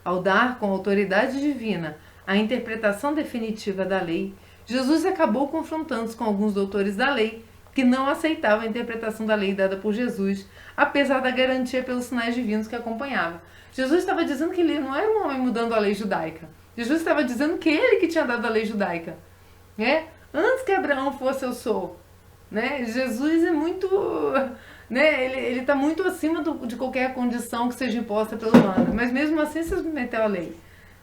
S1: Ao dar com autoridade divina a interpretação definitiva da lei, Jesus acabou confrontando-se com alguns doutores da lei que não aceitavam a interpretação da lei dada por Jesus, apesar da garantia pelos sinais divinos que acompanhava. Jesus estava dizendo que ele não era um homem mudando a lei judaica. Jesus estava dizendo que ele que tinha dado a lei judaica, né? Antes que Abraão fosse, eu sou. Né? Jesus é muito, né? Ele está muito acima de qualquer condição que seja imposta pelo humano, mas mesmo assim se submeteu à lei,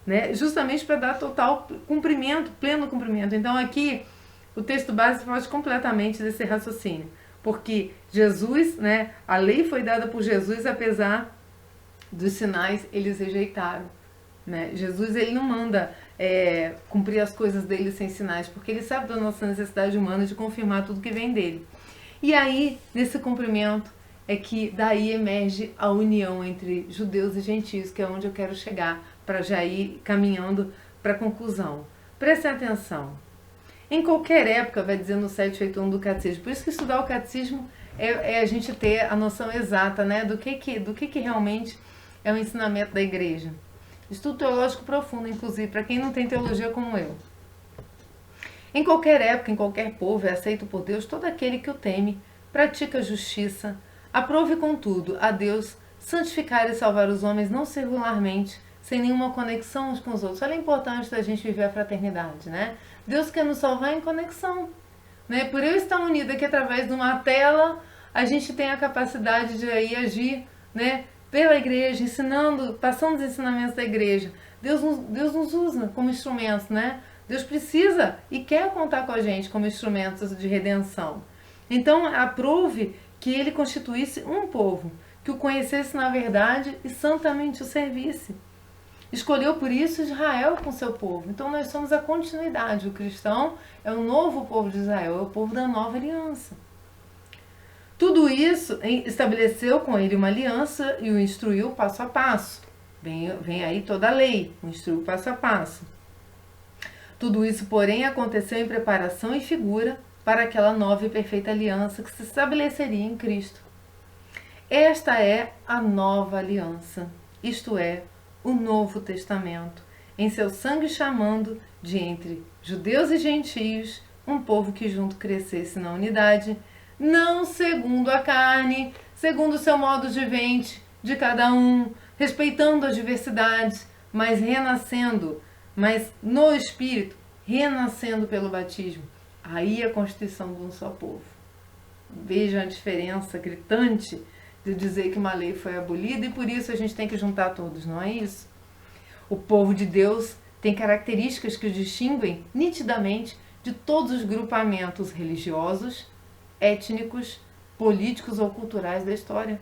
S1: né? Justamente para dar total cumprimento, pleno cumprimento. Então aqui o texto base foge completamente desse raciocínio, porque Jesus, né? A lei foi dada por Jesus, apesar dos sinais eles rejeitaram, né? Jesus ele não manda cumprir as coisas dele sem sinais, porque ele sabe da nossa necessidade humana de confirmar tudo que vem dele. E aí, nesse cumprimento, é que daí emerge a união entre judeus e gentios, que é onde eu quero chegar, para já ir caminhando para a conclusão. Prestem atenção. Em qualquer época, vai dizer no 781 do catecismo, por isso que estudar o catecismo é a gente ter a noção exata, né, do que realmente é o ensinamento da igreja. Estudo teológico profundo, inclusive, para quem não tem teologia como eu. Em qualquer época, em qualquer povo, é aceito por Deus todo aquele que o teme, pratica a justiça, aprove, contudo, a Deus santificar e salvar os homens não singularmente, sem nenhuma conexão uns com os outros. Olha a importância da gente viver a fraternidade, né? Deus quer nos salvar em conexão, né? Por eu estar unida aqui através de uma tela, a gente tem a capacidade de aí agir, né? Pela igreja, ensinando, passando os ensinamentos da igreja. Deus nos usa como instrumentos, né? Deus precisa e quer contar com a gente como instrumentos de redenção. Então, aprove que ele constituísse um povo, que o conhecesse na verdade e santamente o servisse. Escolheu por isso Israel com seu povo. Então nós somos a continuidade. O cristão é o novo povo de Israel, é o povo da nova aliança. Tudo isso estabeleceu com ele uma aliança e o instruiu passo a passo. Vem aí toda a lei, o instruiu passo a passo. Tudo isso, porém, aconteceu em preparação e figura para aquela nova e perfeita aliança que se estabeleceria em Cristo. Esta é a nova aliança, isto é, o Novo Testamento, em seu sangue chamando de entre judeus e gentios, um povo que junto crescesse na unidade, não segundo a carne, segundo o seu modo de vivente de cada um, respeitando as diversidades, mas renascendo, mas no Espírito, renascendo pelo batismo. Aí a constituição de um só povo. Veja a diferença gritante de dizer que uma lei foi abolida e por isso a gente tem que juntar todos, não é isso? O povo de Deus tem características que o distinguem nitidamente de todos os grupamentos religiosos, étnicos, políticos ou culturais da história.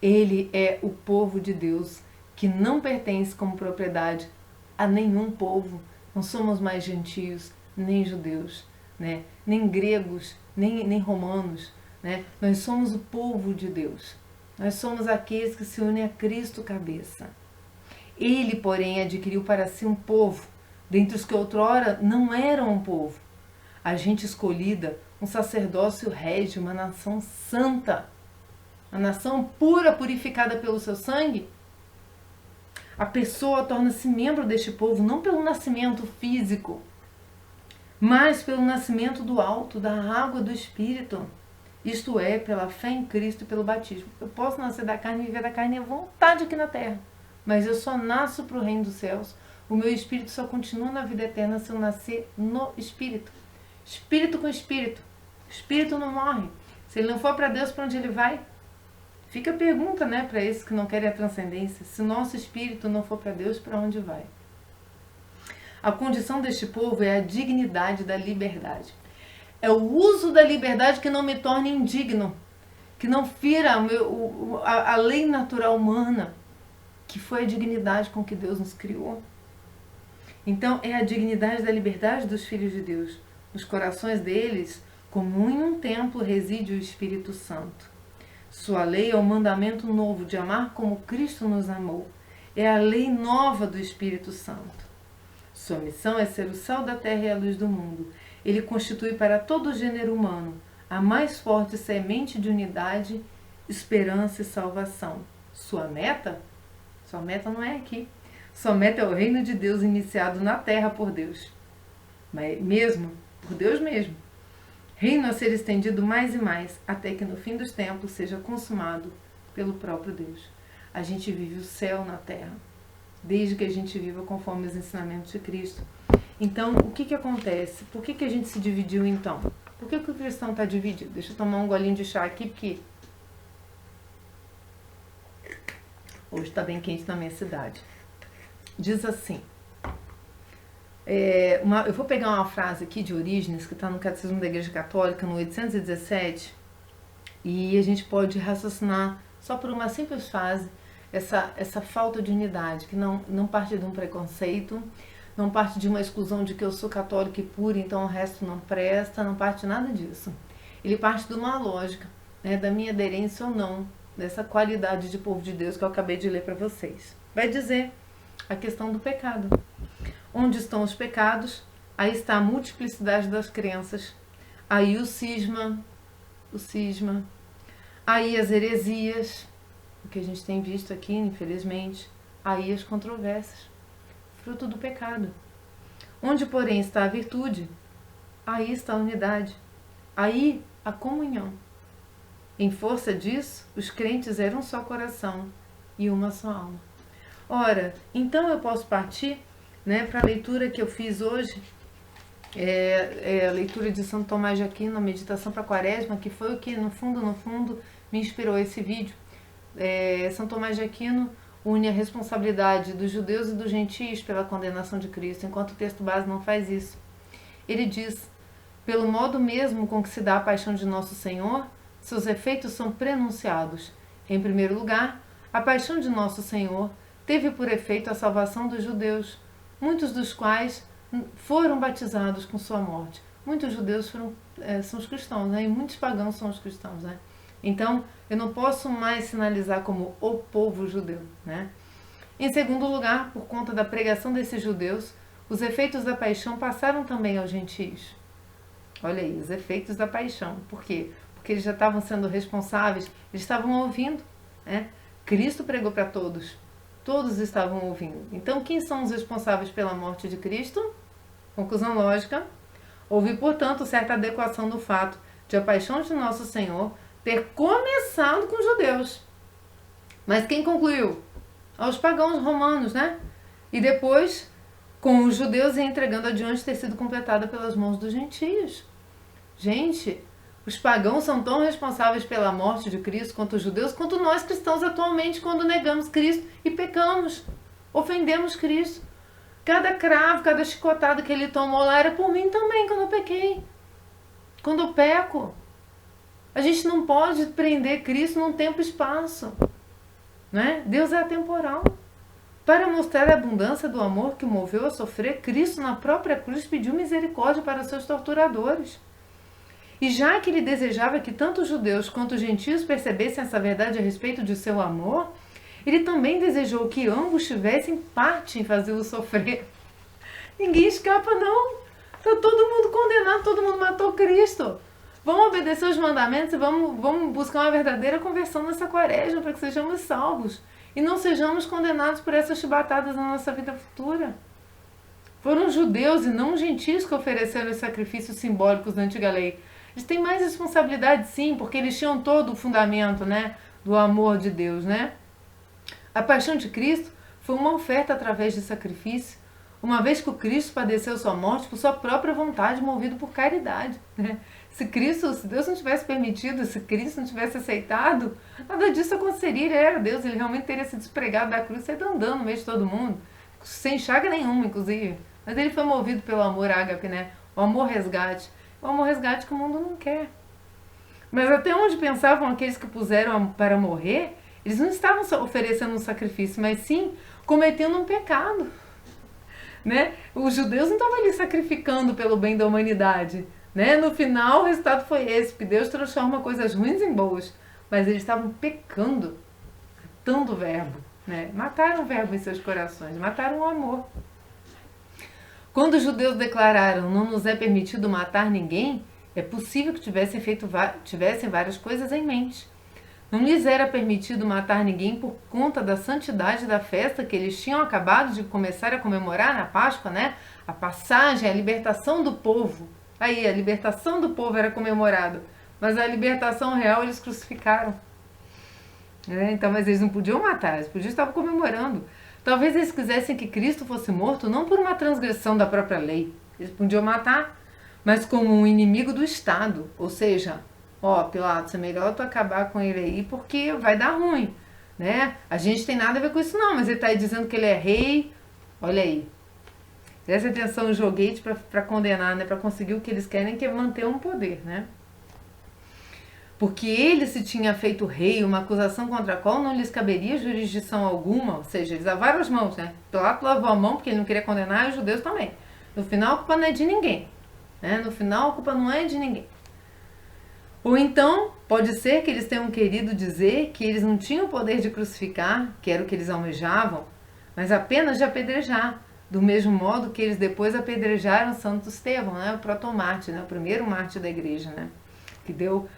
S1: Ele é o povo de Deus que não pertence como propriedade a nenhum povo. Não somos mais gentios, nem judeus, né? Nem gregos, nem romanos. Né? Nós somos o povo de Deus. Nós somos aqueles que se unem a Cristo cabeça. Ele, porém, adquiriu para si um povo, dentre os que outrora não eram um povo. A gente escolhida, um sacerdócio régio, uma nação santa, a nação pura, purificada pelo seu sangue. A pessoa torna-se membro deste povo não pelo nascimento físico, mas pelo nascimento do alto, da água do Espírito. Isto é, pela fé em Cristo e pelo batismo. Eu posso nascer da carne e viver da carne à vontade aqui na terra, mas eu só nasço para o reino dos céus. O meu espírito só continua na vida eterna se eu nascer no Espírito. Espírito com Espírito. Espírito não morre. Se ele não for para Deus, para onde ele vai? Fica a pergunta, né, para esses que não querem a transcendência. Se o nosso espírito não for para Deus, para onde vai? A condição deste povo é a dignidade da liberdade. É o uso da liberdade que não me torne indigno, que não fira a lei natural humana, que foi a dignidade com que Deus nos criou. Então, é a dignidade da liberdade dos filhos de Deus. Nos corações deles, como em um templo, reside o Espírito Santo. Sua lei é o mandamento novo de amar como Cristo nos amou. É a lei nova do Espírito Santo. Sua missão é ser o sal da terra e a luz do mundo. Ele constitui para todo o gênero humano a mais forte semente de unidade, esperança e salvação. Sua meta não é aqui. Sua meta é o reino de Deus iniciado na terra por Deus. Mas mesmo, por Deus mesmo. Reino a ser estendido mais e mais, até que no fim dos tempos seja consumado pelo próprio Deus. A gente vive o céu na terra, desde que a gente viva conforme os ensinamentos de Cristo. Então, o que acontece? Por que a gente se dividiu então? Por que o cristão está dividido? Deixa eu tomar um golinho de chá aqui, porque hoje está bem quente na minha cidade. Diz assim, eu vou pegar uma frase aqui de Orígenes, que está no Catecismo da Igreja Católica, no 817, e a gente pode raciocinar só por uma simples frase essa falta de unidade, que não parte de um preconceito, não parte de uma exclusão de que eu sou católica e pura, então o resto não presta, não parte de nada disso. Ele parte de uma lógica, né, da minha aderência ou não, dessa qualidade de povo de Deus que eu acabei de ler para vocês. Vai dizer a questão do pecado. Onde estão os pecados, aí está a multiplicidade das crenças, aí o cisma, aí as heresias, o que a gente tem visto aqui, infelizmente, aí as controvérsias, fruto do pecado. Onde, porém, está a virtude, aí está a unidade, aí a comunhão. Em força disso, os crentes eram um só coração e uma só alma. Ora, então eu posso partir, né, para a leitura que eu fiz hoje, a leitura de Santo Tomás de Aquino, a meditação para a Quaresma, que foi o que, no fundo, me inspirou esse vídeo. São Tomás de Aquino, une a responsabilidade dos judeus e dos gentios pela condenação de Cristo, enquanto o texto base não faz isso. Ele diz: pelo modo mesmo com que se dá a paixão de nosso Senhor, seus efeitos são prenunciados. Em primeiro lugar, a paixão de nosso Senhor teve por efeito a salvação dos judeus, muitos dos quais foram batizados com sua morte. Muitos judeus são os cristãos, né? E muitos pagãos são os cristãos, né? Então, eu não posso mais sinalizar como o povo judeu, né? Em segundo lugar, por conta da pregação desses judeus, os efeitos da paixão passaram também aos gentios. Olha aí, os efeitos da paixão. Por quê? Porque eles já estavam sendo responsáveis, eles estavam ouvindo, né? Cristo pregou para todos. Todos estavam ouvindo. Então, quem são os responsáveis pela morte de Cristo? Conclusão lógica. Houve, portanto, certa adequação do fato de a paixão de nosso Senhor ter começado com os judeus. Mas quem concluiu? Aos pagãos romanos, né? E depois, com os judeus e entregando adiante, ter sido completada pelas mãos dos gentios. Gente, os pagãos são tão responsáveis pela morte de Cristo quanto os judeus, quanto nós cristãos atualmente, quando negamos Cristo e pecamos, ofendemos Cristo. Cada cravo, cada chicotada que ele tomou lá era por mim também, quando eu pequei. Quando eu peco. A gente não pode prender Cristo num tempo e espaço. Né? Deus é atemporal. Para mostrar a abundância do amor que o moveu a sofrer, Cristo na própria cruz pediu misericórdia para seus torturadores. E já que ele desejava que tanto os judeus quanto os gentios percebessem essa verdade a respeito de seu amor, ele também desejou que ambos tivessem parte em fazê-lo sofrer. Ninguém escapa, não. Está todo mundo condenado, todo mundo matou Cristo. Vamos obedecer os mandamentos e vamos buscar uma verdadeira conversão nessa quaresma para que sejamos salvos e não sejamos condenados por essas chibatadas na nossa vida futura. Foram judeus e não gentios que ofereceram os sacrifícios simbólicos da antiga lei. Eles têm mais responsabilidade, sim, porque eles tinham todo o fundamento, né, do amor de Deus, né? A paixão de Cristo foi uma oferta através de sacrifício, uma vez que o Cristo padeceu sua morte por sua própria vontade, movido por caridade, né? Se Deus não tivesse permitido, se Cristo não tivesse aceitado, nada disso aconteceria. Ele era Deus, ele realmente teria se despregado da cruz, saído andando no meio de todo mundo, sem chaga nenhuma, inclusive. Mas ele foi movido pelo amor ágape, né? O amor resgate. O amor resgate que o mundo não quer. Mas até onde pensavam aqueles que puseram para morrer, eles não estavam oferecendo um sacrifício, mas sim cometendo um pecado. Né? Os judeus não estavam ali sacrificando pelo bem da humanidade. Né? No final, o resultado foi esse, porque Deus transforma coisas ruins em boas. Mas eles estavam pecando, matando o verbo. Né? Mataram o verbo em seus corações, mataram o amor. Quando os judeus declararam: não nos é permitido matar ninguém, é possível que tivessem várias coisas em mente. Não lhes era permitido matar ninguém por conta da santidade da festa que eles tinham acabado de começar a comemorar na Páscoa, né? A passagem, a libertação do povo. Aí, a libertação do povo era comemorada, mas a libertação real eles crucificaram. Então, mas eles não podiam matar, eles estavam comemorando. Talvez eles quisessem que Cristo fosse morto não por uma transgressão da própria lei. Eles podiam matar, mas como um inimigo do Estado. Ou seja, Pilatos, é melhor tu acabar com ele aí porque vai dar ruim. Né? A gente tem nada a ver com isso não, mas ele está aí dizendo que ele é rei. Olha aí. Presta atenção no joguete para condenar, né? Para conseguir o que eles querem, que é manter um poder, né? Porque ele se tinha feito rei, uma acusação contra a qual não lhes caberia jurisdição alguma, ou seja, eles lavaram as mãos, né? Pilato lavou a mão porque ele não queria condenar, e os judeus também. No final a culpa não é de ninguém, né? No final a culpa não é de ninguém. Ou então, pode ser que eles tenham querido dizer que eles não tinham o poder de crucificar, que era o que eles almejavam, mas apenas de apedrejar. Do mesmo modo que eles depois apedrejaram Santo Estevão, né? O protomártir, né? O primeiro mártir da igreja, né? Que deu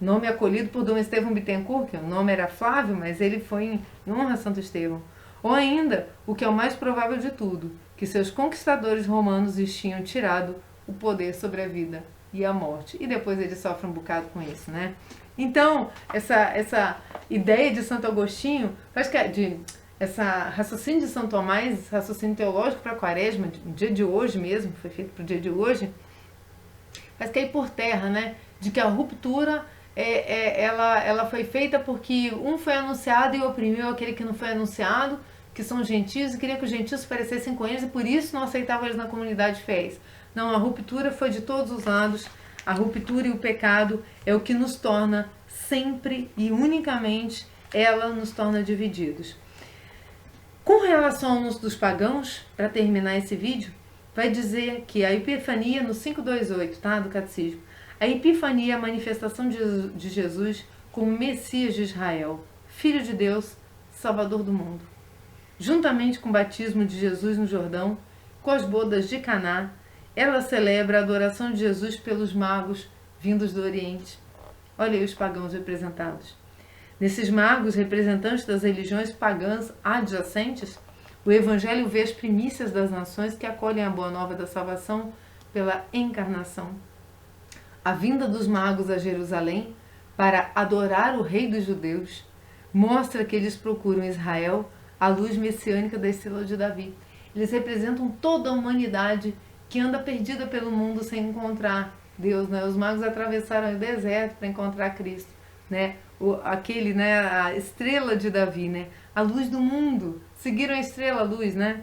S1: nome acolhido por Dom Estevão Bittencourt, que o nome era Flávio, mas ele foi em honra a Santo Estevão. Ou ainda, o que é o mais provável de tudo, que seus conquistadores romanos lhes tinham tirado o poder sobre a vida e a morte. E depois eles sofrem um bocado com isso, né? Então, essa ideia de Santo Agostinho, acho que essa raciocínio de São Tomás, raciocínio teológico para a quaresma, no dia de hoje mesmo, foi feito para o dia de hoje, faz cair por terra, né? De que a ruptura ela foi feita porque um foi anunciado e oprimiu aquele que não foi anunciado, que são os gentios, e queria que os gentios se parecessem com eles, e por isso não aceitavam eles na comunidade fiéis. Não, a ruptura foi de todos os lados. A ruptura e o pecado é o que nos torna sempre e unicamente, ela nos torna divididos. Com relação ao uso dos pagãos, para terminar esse vídeo, vai dizer que a Epifania, no 528, tá, do Catecismo, a Epifania é a manifestação de Jesus como Messias de Israel, Filho de Deus, Salvador do mundo. Juntamente com o batismo de Jesus no Jordão, com as bodas de Caná, ela celebra a adoração de Jesus pelos magos vindos do Oriente. Olha aí os pagãos representados. Nesses magos, representantes das religiões pagãs adjacentes, o Evangelho vê as primícias das nações que acolhem a boa nova da salvação pela encarnação. A vinda dos magos a Jerusalém para adorar o Rei dos Judeus mostra que eles procuram em Israel a luz messiânica da estrela de Davi. Eles representam toda a humanidade que anda perdida pelo mundo sem encontrar Deus, né? Os magos atravessaram o deserto para encontrar Cristo, né? A estrela de Davi, né? A luz do mundo. Seguiram a estrela, a luz, né?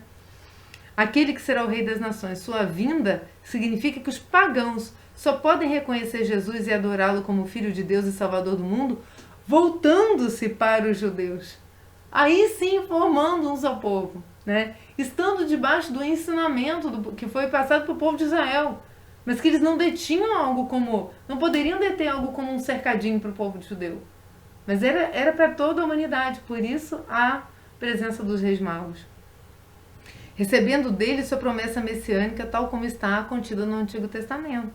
S1: Aquele que será o Rei das Nações. Sua vinda significa que os pagãos só podem reconhecer Jesus e adorá-lo como Filho de Deus e Salvador do mundo, voltando-se para os judeus. Aí sim, formando um só povo, né? Estando debaixo do ensinamento que foi passado para o povo de Israel, mas que eles não detinham algo como, não poderiam deter algo como um cercadinho para o povo judeu, mas era para toda a humanidade, por isso a presença dos reis magos. Recebendo dele sua promessa messiânica, tal como está contida no Antigo Testamento.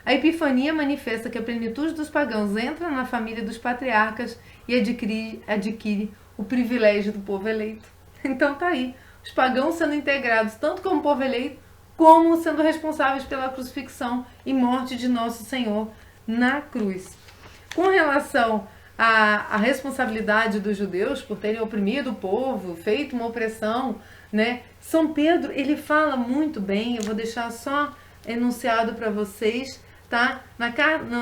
S1: A Epifania manifesta que a plenitude dos pagãos entra na família dos patriarcas e adquire o privilégio do povo eleito. Então tá aí, os pagãos sendo integrados tanto como povo eleito, como sendo responsáveis pela crucifixão e morte de nosso Senhor na cruz. Com relação à responsabilidade dos judeus por terem oprimido o povo, feito uma opressão, né? São Pedro, ele fala muito bem, eu vou deixar só enunciado para vocês, tá?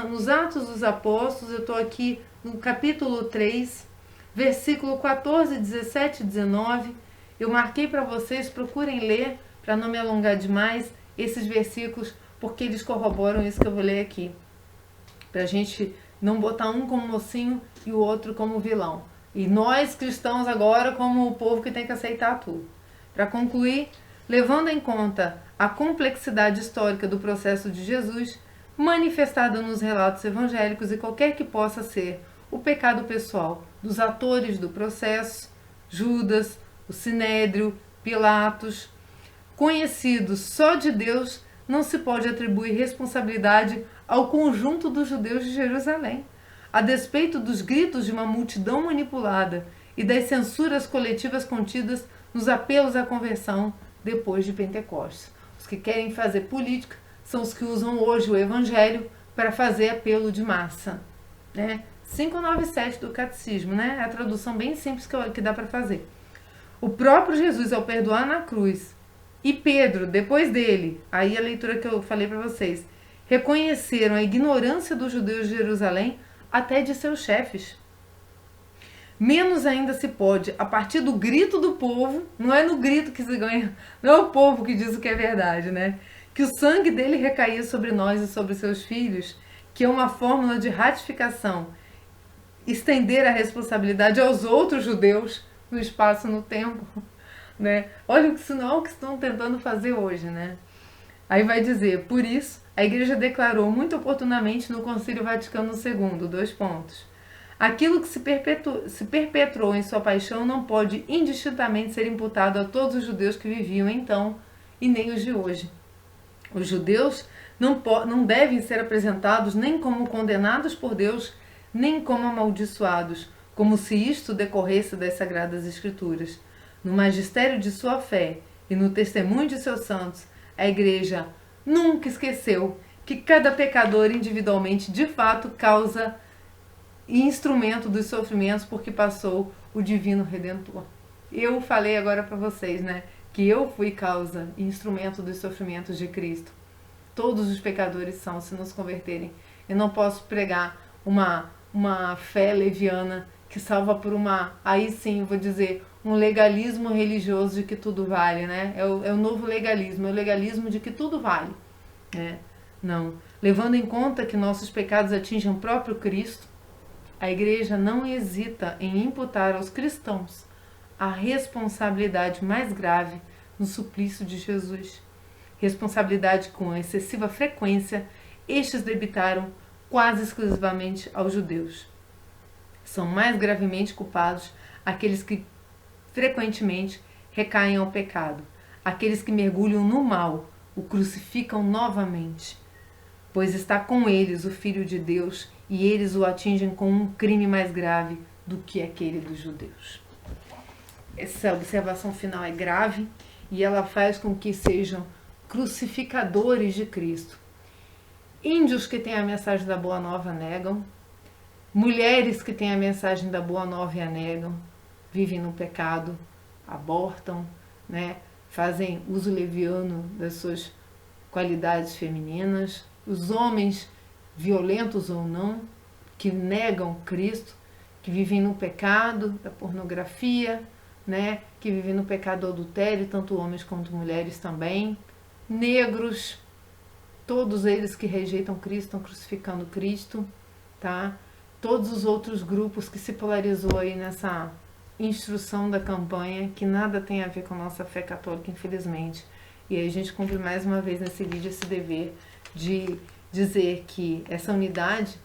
S1: Nos Atos dos Apóstolos, eu estou aqui no capítulo 3, versículo 14, 17 e 19, eu marquei para vocês, procurem ler, para não me alongar demais, esses versículos, porque eles corroboram isso que eu vou ler aqui. Para a gente não botar um como mocinho e o outro como vilão. E nós cristãos agora como o povo que tem que aceitar tudo. Para concluir, levando em conta a complexidade histórica do processo de Jesus, manifestada nos relatos evangélicos e qualquer que possa ser o pecado pessoal dos atores do processo, Judas, o Sinédrio, Pilatos, conhecidos só de Deus, não se pode atribuir responsabilidade ao conjunto dos judeus de Jerusalém, a despeito dos gritos de uma multidão manipulada e das censuras coletivas contidas nos apelos à conversão depois de Pentecostes. Os que querem fazer política são os que usam hoje o Evangelho para fazer apelo de massa, né? 597 do Catecismo, né? É a tradução bem simples que dá para fazer. O próprio Jesus, ao perdoar na cruz, e Pedro, depois dele, aí a leitura que eu falei para vocês, reconheceram a ignorância dos judeus de Jerusalém até de seus chefes. Menos ainda se pode, a partir do grito do povo, não é no grito que se ganha, não é o povo que diz o que é verdade, né? Que o sangue dele recaía sobre nós e sobre seus filhos, que é uma fórmula de ratificação, estender a responsabilidade aos outros judeus no espaço e no tempo, né? Olha o que estão tentando fazer hoje, né? Aí vai dizer, por isso, a Igreja declarou muito oportunamente no Concílio Vaticano II, 2 pontos. Aquilo que se perpetrou em sua paixão não pode indistintamente ser imputado a todos os judeus que viviam então e nem os de hoje. Os judeus não devem ser apresentados nem como condenados por Deus, nem como amaldiçoados, como se isto decorresse das Sagradas Escrituras. No magistério de sua fé e no testemunho de seus santos, a Igreja nunca esqueceu que cada pecador individualmente de fato causa e instrumento dos sofrimentos porque passou o Divino Redentor. Eu falei agora para vocês, né, que eu fui causa e instrumento dos sofrimentos de Cristo. Todos os pecadores são, se nos converterem. Eu não posso pregar uma fé leviana que salva por aí sim, vou dizer, um legalismo religioso de que tudo vale, né? É o novo legalismo, é o legalismo de que tudo vale, né? Não. Levando em conta que nossos pecados atingem o próprio Cristo, a Igreja não hesita em imputar aos cristãos a responsabilidade mais grave no suplício de Jesus. Responsabilidade com excessiva frequência estes debitaram quase exclusivamente aos judeus. São mais gravemente culpados aqueles que frequentemente recaem ao pecado, aqueles que mergulham no mal, o crucificam novamente, pois está com eles o Filho de Deus e eles o atingem com um crime mais grave do que aquele dos judeus. Essa observação final é grave e ela faz com que sejam crucificadores de Cristo. Índios que têm a mensagem da Boa Nova negam, mulheres que têm a mensagem da Boa Nova e a negam, vivem no pecado, abortam, né? Fazem uso leviano das suas qualidades femininas, os homens, violentos ou não, que negam Cristo, que vivem no pecado da pornografia, né? Que vivem no pecado do adultério, tanto homens quanto mulheres também, negros, todos eles que rejeitam Cristo, estão crucificando Cristo, tá? Todos os outros grupos que se polarizou aí nessa instrução da campanha, que nada tem a ver com a nossa fé católica, infelizmente. E aí a gente cumpre mais uma vez nesse vídeo esse dever de dizer que essa unidade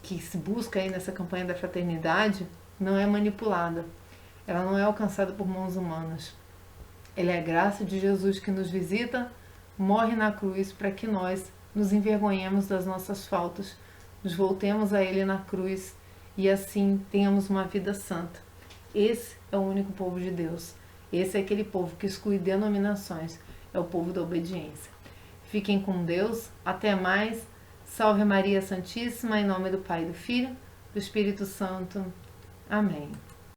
S1: que se busca aí nessa campanha da fraternidade não é manipulada, ela não é alcançada por mãos humanas. Ela é a graça de Jesus que nos visita, morre na cruz para que nós nos envergonhemos das nossas faltas, nos voltemos a Ele na cruz e assim tenhamos uma vida santa. Esse é o único povo de Deus. Esse é aquele povo que exclui denominações. É o povo da obediência. Fiquem com Deus. Até mais. Salve Maria Santíssima. Em nome do Pai, do Filho, do Espírito Santo. Amém.